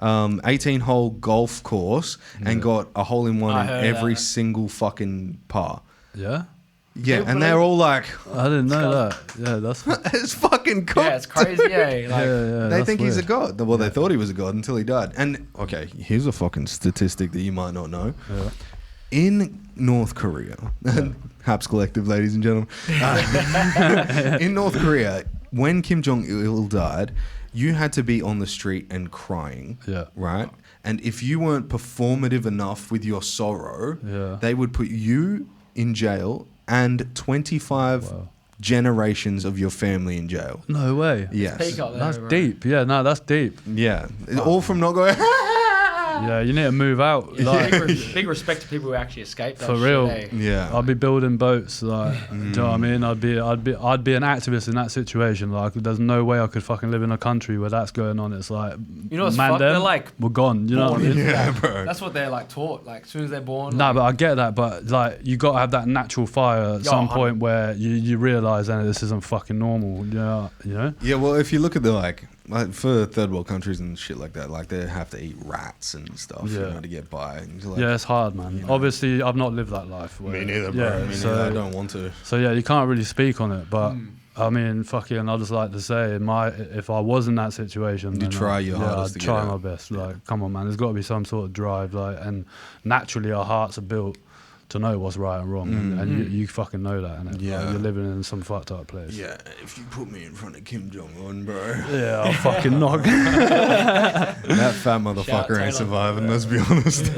18-hole golf course and got a hole-in-one I in heard every that. single fucking par. Yeah. Yeah, People and they're believe- all like, I didn't know that. Yeah, that's. it's fucking cool. Yeah, it's crazy, yeah. Like, They think he's a god. Well, they thought he was a god until he died. And, okay, here's a fucking statistic that you might not know. Yeah. In North Korea, HAPPS Collective, ladies and gentlemen. In North Korea, when Kim Jong-il died, you had to be on the street and crying, right? And if you weren't performative enough with your sorrow, they would put you in jail and 25 generations of your family in jail. No way. Yes. peak up there, That's bro. deep. Yeah, no, that's deep. Yeah. All from not going, Yeah, you need to move out. Like, Big respect to people who actually escaped that For shit, real. eh? yeah. I'd be building boats. Like, do you know what I mean? I'd be an activist in that situation. Like, there's no way I could fucking live in a country where that's going on. It's like, You know what's man, fucked? They're them, like we're gone. You know what I mean? Yeah, bro. That's what they're like taught. Like as soon as they're born. Nah, like, but I get that. But like, you got to have that natural fire at some point where you realize that this isn't fucking normal. Yeah, you know. Yeah, well, if you look at the like for third world countries and shit like that, like they have to eat rats and stuff, you know, to get by. And you're like, Yeah, it's hard, man. you know. Obviously, I've not lived that life. me neither, bro. Yeah, Me so, neither. I don't want to. So yeah, you can't really speak on it. But I mean, fucking, I just like to say, if I was in that situation, You then try your hardest I'd to get try out. my best. Like, come on, man. There's got to be some sort of drive. Like, and naturally, our hearts are built to know what's right and wrong, and you fucking know that, innit? Yeah. Like, you're living in some fucked up place. Yeah, if you put me in front of Kim Jong-un, bro, Yeah, I'll fucking knock. that fat motherfucker Taylor. ain't surviving. Let's be honest.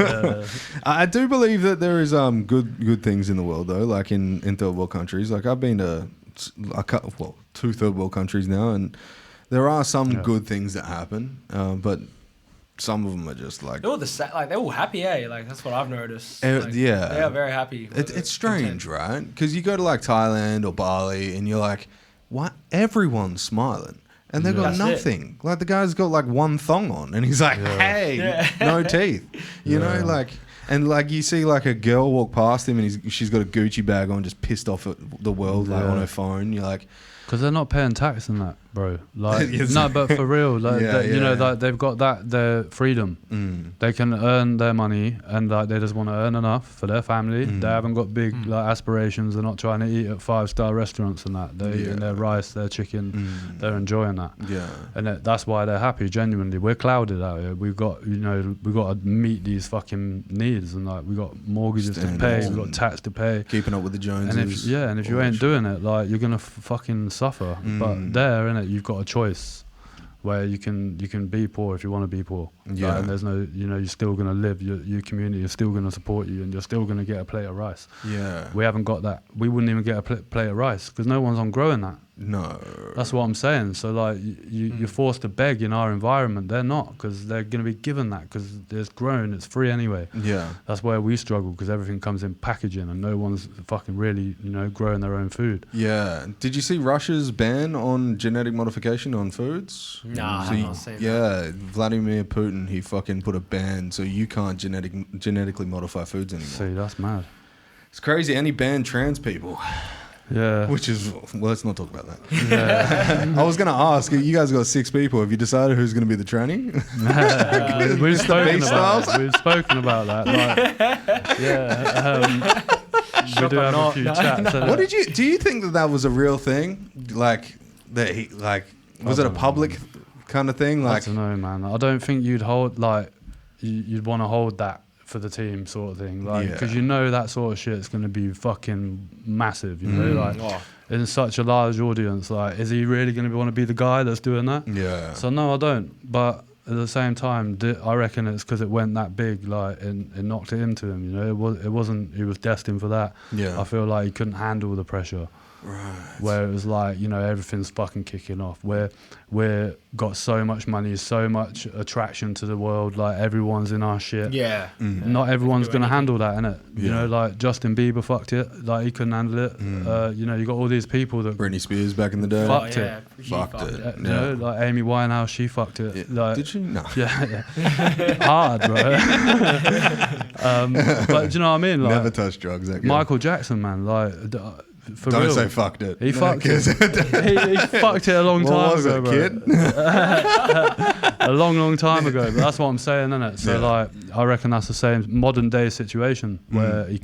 I do believe that there is good things in the world though, like in third world countries. Like I've been to two third world countries now, and there are some good things that happen, but some of them are just like they're all they're all happy, eh? Like that's what I've noticed. Like, yeah. they are very happy. It's strange, right? Because you go to like Thailand or Bali, and you're like, what? Everyone's smiling. And they've got That's nothing. Like the guy's got like one thong on, and he's like, "Hey, no teeth." You know, like, And like you see like a girl walk past him and she's got a Gucci bag on, just pissed off at the world, like on her phone. You're like, because they're not paying tax on that, bro. Like, no, but for real, like, you know, like they've got their freedom. They can earn their money, and like they just want to earn enough for their family. They haven't got big like aspirations. They're not trying to eat at 5-star restaurants and that. They're eating their rice, their chicken. They're enjoying that. Yeah, and that's why they're happy. Genuinely, we're clouded out here. We've got, you know, we've got to meet these fucking needs, and like we got mortgages to pay, we've got tax to pay, keeping up with the Joneses. And if you ain't doing it, like you're gonna fucking suffer. But there, innit, you've got a choice where you can be poor if you want to be poor. Yeah. And there's no, you know, you're still gonna live. Your community is still gonna support you, and you're still gonna get a plate of rice. Yeah. We haven't got that. We wouldn't even get a plate of rice because no one's on growing that. No. That's what I'm saying. So like you're forced to beg in our environment. They're not, because they're going to be given that because it's grown. It's free anyway. Yeah. That's where we struggle, because everything comes in packaging and no one's fucking really, you know, growing their own food. Yeah. Did you see Russia's ban on genetic modification on foods? Nah, I haven't seen that. Yeah, Vladimir Putin, he fucking put a ban so you can't genetically modify foods anymore. See, that's mad. It's crazy. And he banned trans people. Yeah. Which is, well, let's not talk about that. Yeah. I was going to ask, you guys got 6 people. Have you decided who's going to be the tranny? We've spoken about that. Like, we do have a few chats. What do you think that was a real thing? Like, that he, like, was it a public kind of thing? Like, I don't know, man. I don't think you'd hold, like, you'd want to hold that for the team sort of thing, like, because you know that sort of shit's going to be fucking massive, you know, like in such a large audience. Like, is he really going to want to be the guy that's doing that? Yeah. So no, I don't. But at the same time, I reckon it's because it went that big, like, and it knocked it into him. You know, it wasn't. He was destined for that. Yeah. I feel like he couldn't handle the pressure. Right. Where it was like, you know, everything's fucking kicking off. We're got so much money, so much attraction to the world. Like, everyone's in our shit. Yeah. Not everyone's gonna handle that, innit? You know, like Justin Bieber fucked it. Like, he couldn't handle it. You know, you got all these people that Britney Spears back in the day fucked it. You know, like Amy Winehouse, she fucked it. Yeah. Like, did she? No. Yeah. Hard, bro. But do you know what I mean? Like, never touched drugs. That Michael Jackson, man. Like. For Don't real. say fucked it. He fucked it. he fucked it a long time ago, bro. Kid? A long time ago. But that's what I'm saying, isn't it? So like, I reckon that's the same modern day situation where he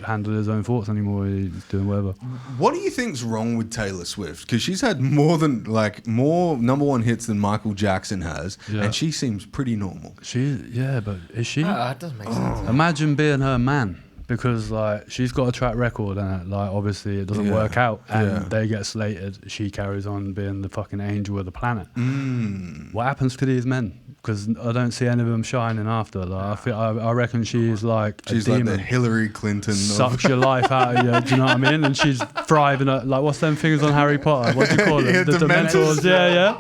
handled his own thoughts anymore. He's doing whatever. What do you think's wrong with Taylor Swift? Because she's had more number 1 hits than Michael Jackson has, and she seems pretty normal. But is she? It doesn't make sense. Imagine being her man. Because like, she's got a track record, and like, obviously it doesn't work out, and they get slated. She carries on being the fucking angel of the planet. What happens to these men? Because I don't see any of them shining after. Like, I reckon she's like she's a demon. like the Hillary Clinton. Sucks your life out of you. Do you know what I mean? And she's thriving at, like, what's them things on Harry Potter? What do you call them? The Dementors. Yeah.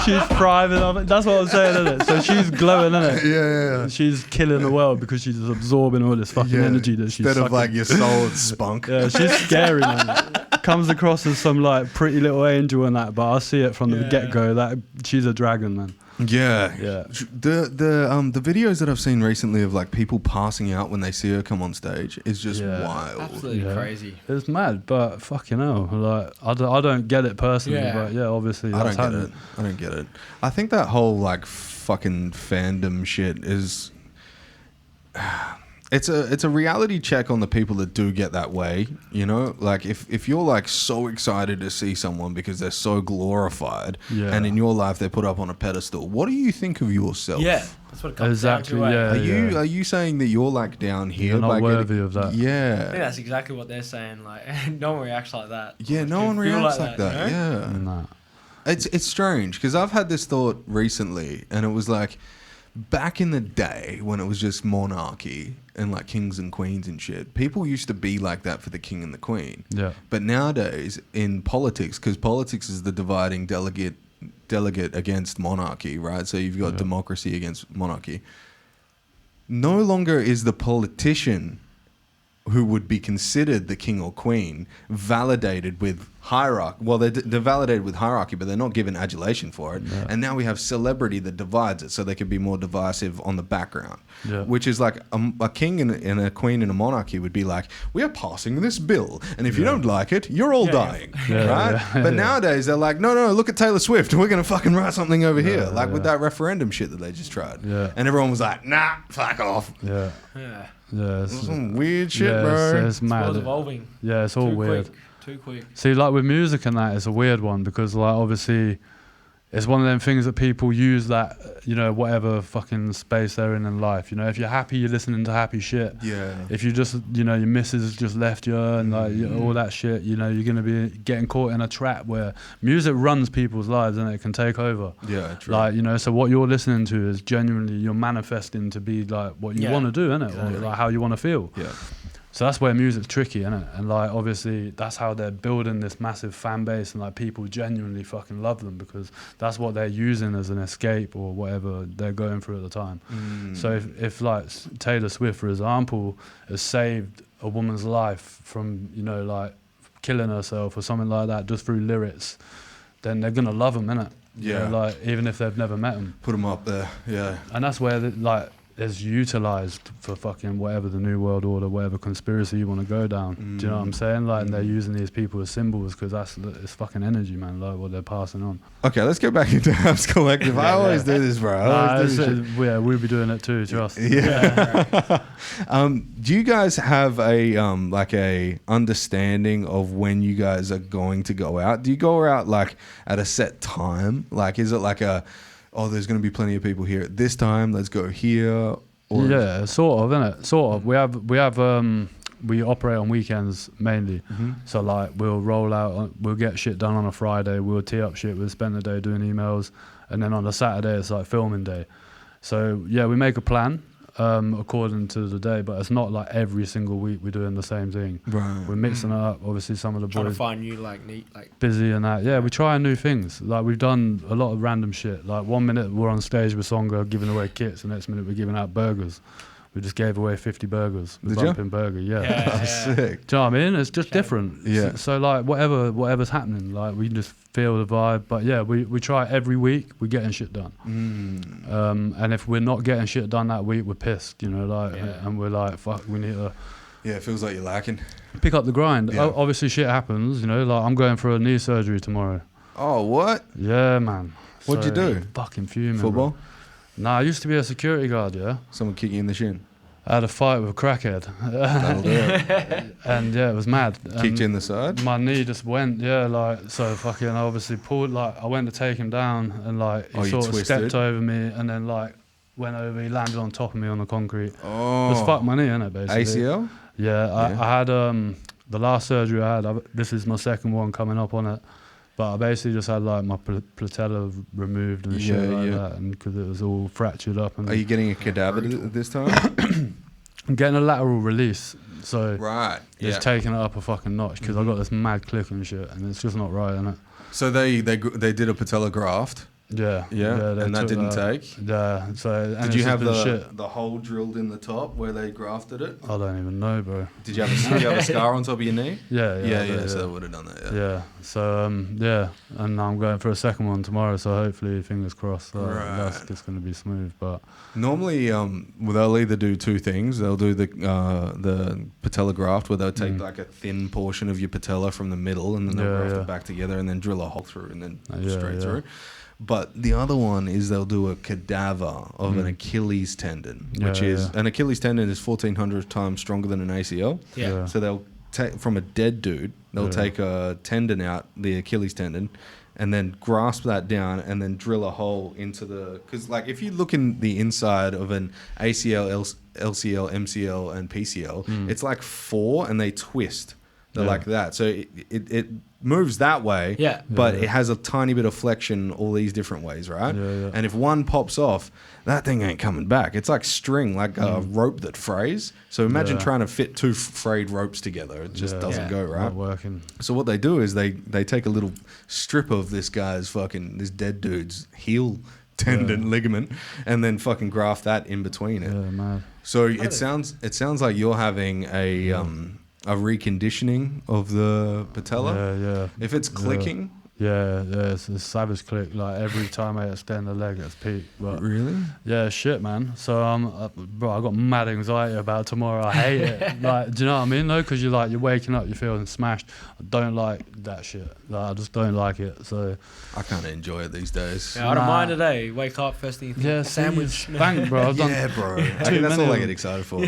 She's thriving on it. That's what I'm saying, isn't it? So she's glowing, isn't it? Yeah. She's killing the world because she's absorbing all this fucking energy that she's instead sucking. Of like your soul, it's spunk. Yeah, she's scary, man. Comes across as some like pretty little angel and that, but I see it from the get-go that she's a dragon, man. Yeah. The videos that I've seen recently of like people passing out when they see her come on stage is just wild. Absolutely crazy. It's mad, but fucking hell, like I don't get it personally, but obviously that's happening. I don't get it. I think that whole like fucking fandom shit is. It's a reality check on the people that do get that way, you know? Like, if you're, like, so excited to see someone because they're so glorified, and in your life they're put up on a pedestal, what do you think of yourself? Yeah, that's what it comes down to. Are you saying that you're, like, down here? You're not worthy of that. Yeah. I think that's exactly what they're saying. Like, no one reacts like that. Yeah, no one reacts like that. You know? Yeah. Nah. It's strange, because I've had this thought recently, and it was like, back in the day when it was just monarchy and like kings and queens and shit, people used to be like that for the king and the queen. Yeah. But nowadays in politics, because politics is the dividing delegate against monarchy, right? So you've got democracy against monarchy. No longer is the politician who would be considered the king or queen validated with hierarchy. Well, they're validated with hierarchy, but they're not given adulation for it. Yeah. And now we have celebrity that divides it, so they can be more divisive on the background. Yeah. Which is like a king and a queen in a monarchy would be like, we are passing this bill, and if you don't like it, you're all dying, right? But nowadays they're like, no, look at Taylor Swift, we're gonna fucking write something over here, like with that referendum shit that they just tried. Yeah. And everyone was like, nah, fuck off. Yeah. It's some weird shit, bro. It's mad. It's evolving. Yeah, it's all weird. Too quick. See, like with music and that, it's a weird one because, like, obviously, it's one of them things that people use that, you know, whatever fucking space they're in life. You know, if you're happy, you're listening to happy shit. Yeah. If you just, you know, your missus just left you and like all that shit, you know, you're gonna be getting caught in a trap where music runs people's lives and it can take over. Yeah, true. Like, you know, so what you're listening to is genuinely you're manifesting to be like what you want to do, innit? Or like how you want to feel. Yeah. So that's where music's tricky, innit? And like obviously that's how they're building this massive fan base and like people genuinely fucking love them because that's what they're using as an escape or whatever they're going through at the time. So if like Taylor Swift, for example, has saved a woman's life from, you know, like killing herself or something like that just through lyrics, then they're gonna love them, innit? Yeah. You know, like even if they've never met them. Put them up there, yeah. And that's where like is utilised for fucking whatever the New World Order, whatever conspiracy you want to go down. Do you know what I'm saying? Like, and they're using these people as symbols because it's fucking energy, man. Like what they're passing on. Okay, let's get back into HAPPS Collective. I always do this, bro. Yeah, we'll be doing it too. Trust. Yeah. Do you guys have a like a understanding of when you guys are going to go out? Do you go out like at a set time? Like, is it like a there's going to be plenty of people here at this time, let's go here? Or yeah, sort of, innit? Sort of. We operate on weekends mainly. So like we'll roll out, we'll get shit done on a Friday, we'll tee up shit, we'll spend the day doing emails, and then on a Saturday it's like filming day. So yeah, we make a plan according to the day, but it's not like every single week we're doing the same thing. Right. We're mixing it up. Obviously, some of the trying boys to find new like busy and that. Yeah, we're trying new things. Like we've done a lot of random shit. Like 1 minute we're on stage with Songa giving away kits, the next minute we're giving out burgers. We just gave away 50 burgers. Did bumping burger, yeah. Sick. Do you know what I mean? It's just different. Yeah. So like whatever's happening, like we just feel the vibe. But yeah, we try every week. We're getting shit done. And if we're not getting shit done that week, we're pissed. You know, like, and we're like, fuck, we need to. Yeah, it feels like you're lacking. Pick up the grind. Yeah. Obviously, shit happens. You know, like I'm going for a knee surgery tomorrow. Oh, what? Yeah, man. What'd you do? Fucking fuming. Football? Bro. Nah, I used to be a security guard, yeah. Someone kick you in the shin? I had a fight with a crackhead. That'll do it. And yeah, it was mad. Kicked you in the side? My knee just went, like, so fucking I obviously pulled, like, I went to take him down and like, he sort of stepped over me and then like, went over, he landed on top of me on the concrete. Just fucked my knee, innit, basically. ACL? Yeah, I had, the last surgery I had, this is my second one coming up on it. But I basically just had like my patella removed and shit like that, and because it was all fractured up. And are you getting a cadaver this time? I'm getting a lateral release, so it's taking it up a fucking notch because I got this mad click and shit, and it's just not right, innit? So they did a patella graft. Yeah, and that didn't take. Yeah, so did you have the hole drilled in the top where they grafted it? I don't even know, bro. Did you have a scar on top of your knee? Yeah. So they would have done that. Yeah. So and I'm going for a second one tomorrow. So hopefully, fingers crossed, that's just going to be smooth. But normally, they'll either do two things. They'll do the patella graft where they'll take like a thin portion of your patella from the middle and then they'll graft it back together and then drill a hole through and then straight through. But the other one is they'll do a cadaver of an Achilles tendon, which is an Achilles tendon is 1,400 times stronger than an ACL. Yeah. So they'll take from a dead dude, they'll take a tendon out, the Achilles tendon, and then grasp that down and then drill a hole into because like if you look in the inside of an ACL, LCL, MCL, and PCL, it's like 4 and they twist. They're like that. So it moves that way, but it has a tiny bit of flexion all these different ways, right? And if one pops off, that thing ain't coming back. It's like string, like a rope that frays. So imagine trying to fit 2 frayed ropes together. It just doesn't go, right? Not working. So what they do is they take a little strip of this dead dude's heel tendon ligament and then fucking graft that in between it. Yeah, man. So it sounds like you're having a reconditioning of the patella. Yeah. If it's clicking. Yeah, it's a savage click. Like every time I extend the leg, it's peak. But Really? yeah, shit, man. So bro, I got mad anxiety about tomorrow. I hate it. Like, do you know what I mean? Though, because you're waking up, you're feeling smashed. I don't like that shit. Like, I just don't like it. So I kind of enjoy it these days. Yeah, I don't mind today. Wake up first thing. Sandwich. Bang, bro. I've done Bro. That's all I get excited for.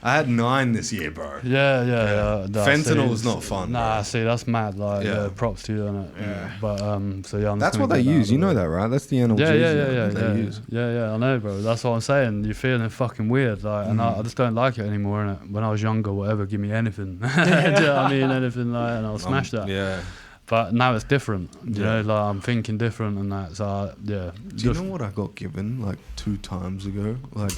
I had 9 this year, bro. Yeah. Fentanyl is not fun. Nah, bro. see, that's mad. Like, props to you, innit? Yeah. But so yeah, that's what they use. You know that, right? That's the analgesic they use. Yeah. I know, bro. That's what I'm saying. You're feeling fucking weird, like, and I just don't like it anymore. Innit? When I was younger, whatever, give me anything. Do you know what I mean? Anything, like, and I'll smash that. Yeah. But now it's different. You know, like I'm thinking different and that. So yeah. Do you know what I got given like 2 times ago? Like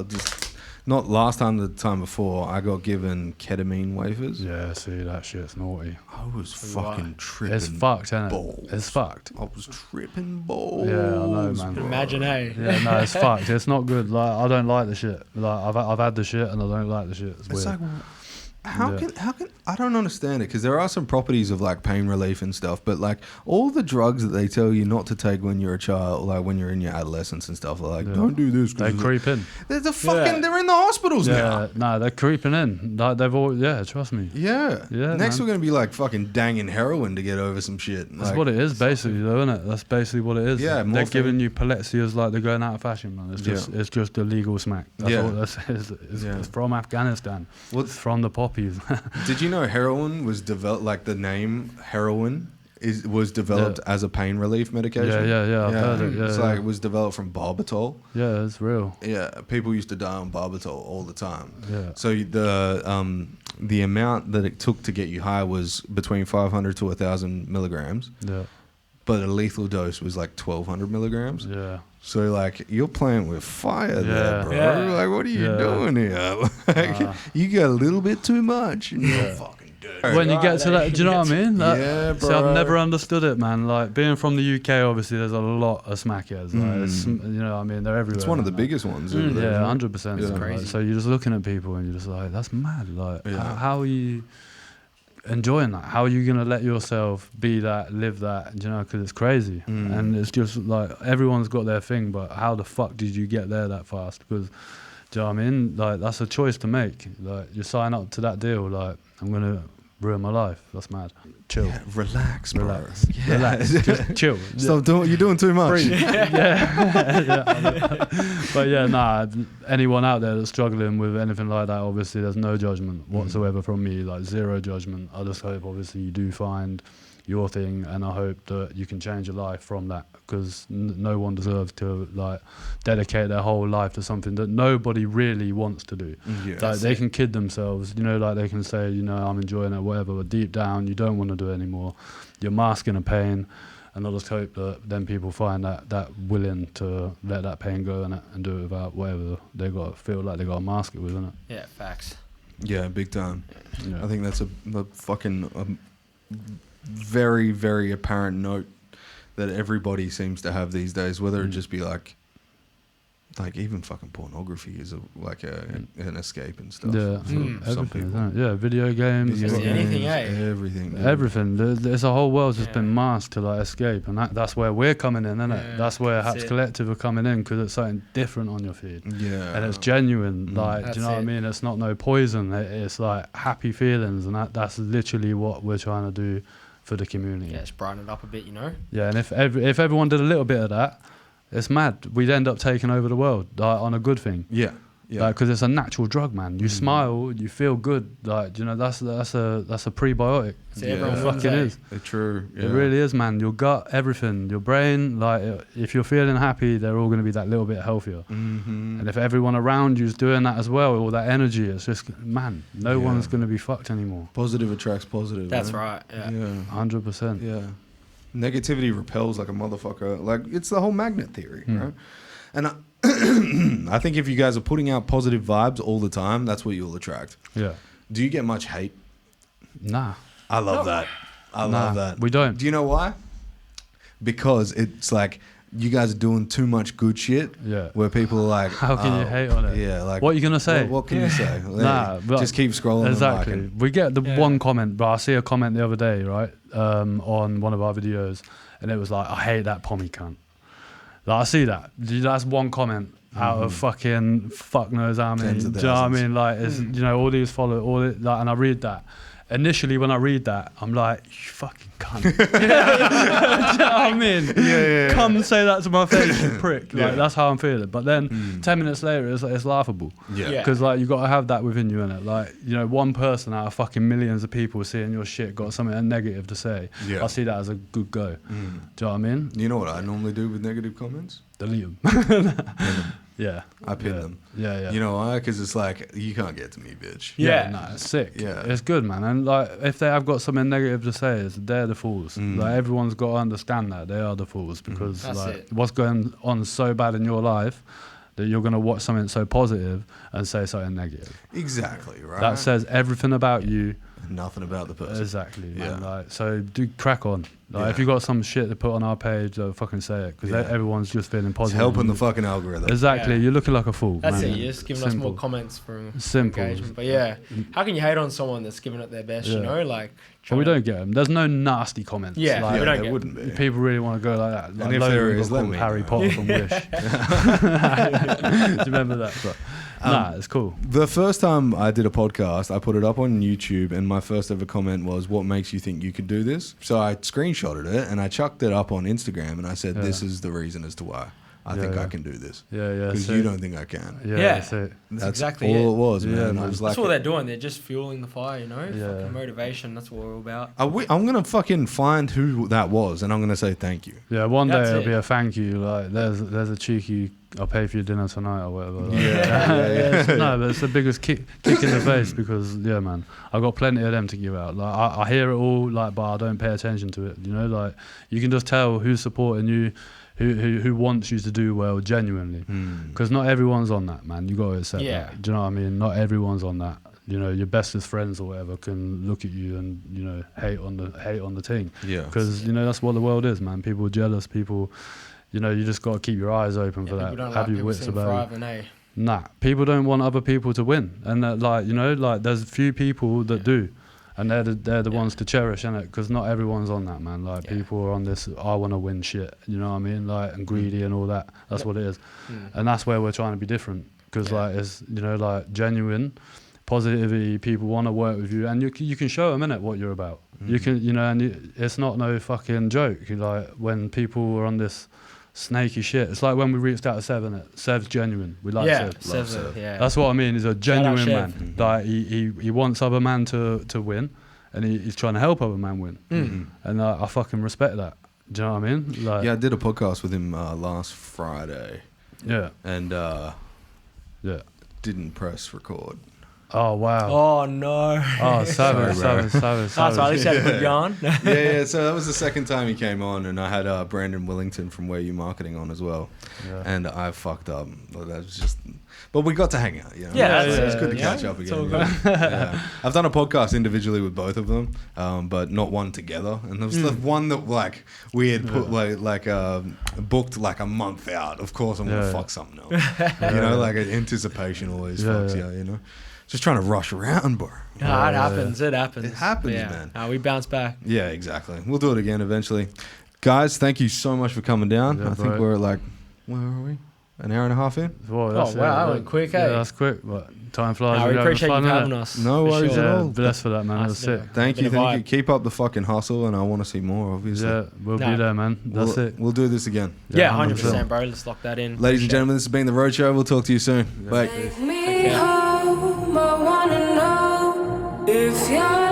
just. Not last time, the time before, I got given ketamine wafers. Yeah, see, that shit's naughty. I was fucking tripping. It's fucked, isn't it? Balls. It's fucked. I was tripping balls. Yeah, I know, man. Imagine, hey. Yeah, no, it's fucked. It's not good. Like, I don't like the shit. Like, I've had the shit and I don't like the shit. It's weird. Like, how can I don't understand it, because there are some properties of like pain relief and stuff, but like all the drugs that they tell you not to take when you're a child, like when you're in your adolescence and stuff, like don't do this. They creep in. They're they're in the hospitals now. No, they're creeping in. Like, they've all trust me. Yeah. Next man. we're gonna be like fucking danging heroin to get over some shit. That's like, what it is basically, though, isn't it? That's basically what it is. Yeah, they're giving you Paletsias like they're going out of fashion, man. It's just illegal smack. That's all that is. It's from Afghanistan. It's from the poppies. Did you know heroin was developed, like the name heroin was developed as a pain relief medication? Yeah. I've heard it. It's like it was developed from barbitol. Yeah, it's real. Yeah, people used to die on barbitol all the time. Yeah. So the amount that it took to get you high was between 500 to 1,000 milligrams. Yeah. But a lethal dose was like 1,200 milligrams. Yeah. So like you're playing with fire there, bro. Yeah. Like, what are you doing here? Like, you got a little bit too much, and you're fucking dirty. When you get to that, do you know what I mean? Like, yeah, bro. See, I've never understood it, man. Like, being from the UK, obviously, there's a lot of smackheads. Like, it's, you know what I mean? They're everywhere. It's one of the like, biggest ones. Yeah, isn't it? 100%. It's Like, crazy. so you're just looking at people and you're just like, that's mad. Like, Yeah. how are you enjoying that? How are you going to let yourself be that, live that, you know, because it's crazy. And it's just like, everyone's got their thing, but how the fuck did you get there that fast? Because, do you know what I mean? Like, that's a choice to make. Like, you sign up to that deal, like, I'm going to ruin my life. That's mad. Chill. Yeah, relax, bro. Relax. Yeah. Relax. Just chill. Stop doing. You're doing too much. Breathe. Yeah. But yeah, nah. Anyone out there that's struggling with anything like that, obviously, there's no judgment whatsoever from me. Like, zero judgment. I just hope, obviously, you do find your thing, and I hope that you can change your life from that, because no one deserves to like dedicate their whole life to something that nobody really wants to do. Yeah. Like, they can kid themselves, you know, like they can say, you know, I'm enjoying it, whatever, but deep down you don't want to do it anymore. You're masking a pain, and I just hope that then people find that willing to let that pain go and do it without whatever they got to feel like they got to mask it with, isn't it? Yeah, facts. Yeah, big time. Yeah. I think that's a fucking very, very apparent note that everybody seems to have these days, whether it just be like even fucking pornography is an escape and stuff. Yeah, for some everything, people. isn't it? Yeah, video games, Anything, eh? Everything. everything. There's a whole world's just been masked to like escape, and that's where we're coming in, isn't it? Yeah, That's where that's HAPPS it. Collective are coming in, because it's something different on your feed. Yeah. And it's genuine, like, do you know what I That's it. mean? It's not no poison. It's like happy feelings, and that's literally what we're trying to do for the community. Yeah, just brighten it up a bit, you know? Yeah, and if everyone did a little bit of that, it's mad. We'd end up taking over the world, like, on a good thing. Yeah. Yeah. Because it's a natural drug, man. You smile, you feel good. Like, you know, that's a prebiotic. So Yeah. everyone It wins, fucking eh? is. True. Yeah. It really is, man. Your gut, everything, your brain. Like, if you're feeling happy, they're all going to be that little bit healthier. Mm-hmm. And if everyone around you's doing that as well, all that energy, it's just, man, no one's going to be fucked anymore. Positive attracts positive. That's man. right, yeah. Yeah. 100%. Yeah. Negativity repels like a motherfucker. Like, it's the whole magnet theory, right? And I think if you guys are putting out positive vibes all the time, that's what you'll attract. Yeah. Do you get much hate? Nah. I love that. I love that. We don't. Do you know why? Because it's like you guys are doing too much good shit. Yeah. Where people are like, how can you hate on it? Yeah, like, what are you gonna say? What can you say? Nah, but just keep scrolling. Exactly. And liking. We get the one comment, but I see a comment the other day, right, on one of our videos, and it was like, I hate that pommy cunt. Like, I see that. That's one comment out of fucking fuck knows how many. Do you know what I mean? Like, it's, you know, all these follow, like, and I read that. Initially, when I read that, I'm like, you fucking cunt. Do you know what I mean? Yeah. Come say that to my face, you prick. Like, that's how I'm feeling. But then 10 minutes later, it's laughable. Yeah. Because, like, you got to have that within you, innit? Like, you know, one person out of fucking millions of people seeing your shit got something negative to say. Yeah. I see that as a good go. Do you know what I mean? You know what I normally do with negative comments? Delete them. Yeah. I pin them. Yeah. You know why? Because it's like, you can't get to me, bitch. Yeah, no, it's sick. Yeah. It's good, man. And like, if they have got something negative to say, they're the fools. Like, everyone's got to understand that they are the fools, because like, what's going on so bad in your life that you're going to watch something so positive and say something negative. Exactly, right? That says everything about you. Nothing about the person. Exactly, man. Yeah. Like, so do crack on. Like, if you got some shit to put on our page, fucking say it, because everyone's just feeling It's positive. helping the fucking algorithm. Exactly, you're looking like a fool. That's man. it. You're just giving us more comments for Simple. engagement. But yeah, how can you hate on someone that's giving it their best? You know, like. But we don't get them. There's no nasty comments. Yeah, like, we don't there get wouldn't be. People really want to go like that. Like, And if there is, let called me Harry know. Potter from Wish. Do you remember that? But, nah, it's cool. The first time I did a podcast, I put it up on YouTube, and my first ever comment was, "What makes you think you could do this?" So I screenshotted it and I chucked it up on Instagram, and I said, "This is the reason as to why I think I can do this." Yeah. Because you don't think I can. Yeah. That's it. That's exactly all it was, man. Yeah, I man. was like, That's what they're doing. They're just fueling the fire, you know? Yeah. Fucking motivation. That's what we're all about. I'm gonna fucking find who that was, and I'm gonna say thank you. Yeah, one day That's it'll it. be a thank you. Like, there's a cheeky, I'll pay for your dinner tonight or whatever. Like, Yeah. No, but it's the biggest kick in the face, because yeah, man, I got plenty of them to give out. Like, I hear it all, like, but I don't pay attention to it. You know, like, you can just tell who's supporting you, who wants you to do well genuinely, because not everyone's on that, man. You got to accept that. Do you know what I mean? Not everyone's on that. You know, your bestest friends or whatever can look at you and, you know, hate on the team. Yeah. Because, you know, that's what the world is, man. People are jealous. People, you know, you just got to keep your eyes open for that. People don't Have like your people wits seeing about thriving, eh? Nah, people don't want other people to win, and that, like, you know, like, there's a few people that do, and they're the ones to cherish, innit? Because not everyone's on that, man. Like, people are on this, I want to win shit. You know what I mean? Like, and greedy and all that. That's what it is, and that's where we're trying to be different. Because like, it's, you know, like, genuine positivity. People want to work with you, and you can show them, innit, what you're about. You can, you know, and it's not no fucking joke. Like, when people are on this snaky shit, it's like when we reached out to Sev, innit? Sev's genuine. We like Sev. Yeah. That's what I mean. He's a genuine Shout out man. Like, he wants other man to win, and he's trying to help other man win. And I fucking respect that. Do you know what I mean? Like, Yeah, I did a podcast with him last Friday, yeah, and yeah. didn't press record. Oh wow. Oh no. Oh, savage. That's right. At least you had a good yarn. Yeah. So that was the second time he came on, and I had Brandon Willington from Where You Marketing on as well. Yeah. And I fucked up. Well, that was just, but we got to hang out. You know? Yeah, it's good to yeah. catch up It's again. all you know? Yeah. I've done a podcast individually with both of them, but not one together. And there was the one that, like, we had put booked like a month out. Of course, I'm gonna fuck something else. You know, like, anticipation always fucks you. You know. Just trying to rush around, bro. It happens. It happens. It happens, man. We bounce back. Yeah, exactly. We'll do it again eventually. Guys, thank you so much for coming down. Yeah, I think bro. we're at, like, where are we? An hour and a half in? Whoa, Oh, wow, that went quick, eh? Yeah, that's quick, but time flies. We We're appreciate you having fun, having innit? us. No for worries sure. at Yeah, all. blessed for that, man. That was sick. Thank you. Bit of vibe. Keep up the fucking hustle, and I want to see more, obviously. Yeah, we'll be there, man. That's it. We'll do this again. Yeah, 100%. 100%, bro. Let's lock that in. Ladies and gentlemen, this has been The Roadshow. We'll talk to you soon. Bye. Take me home, I wanna know if you're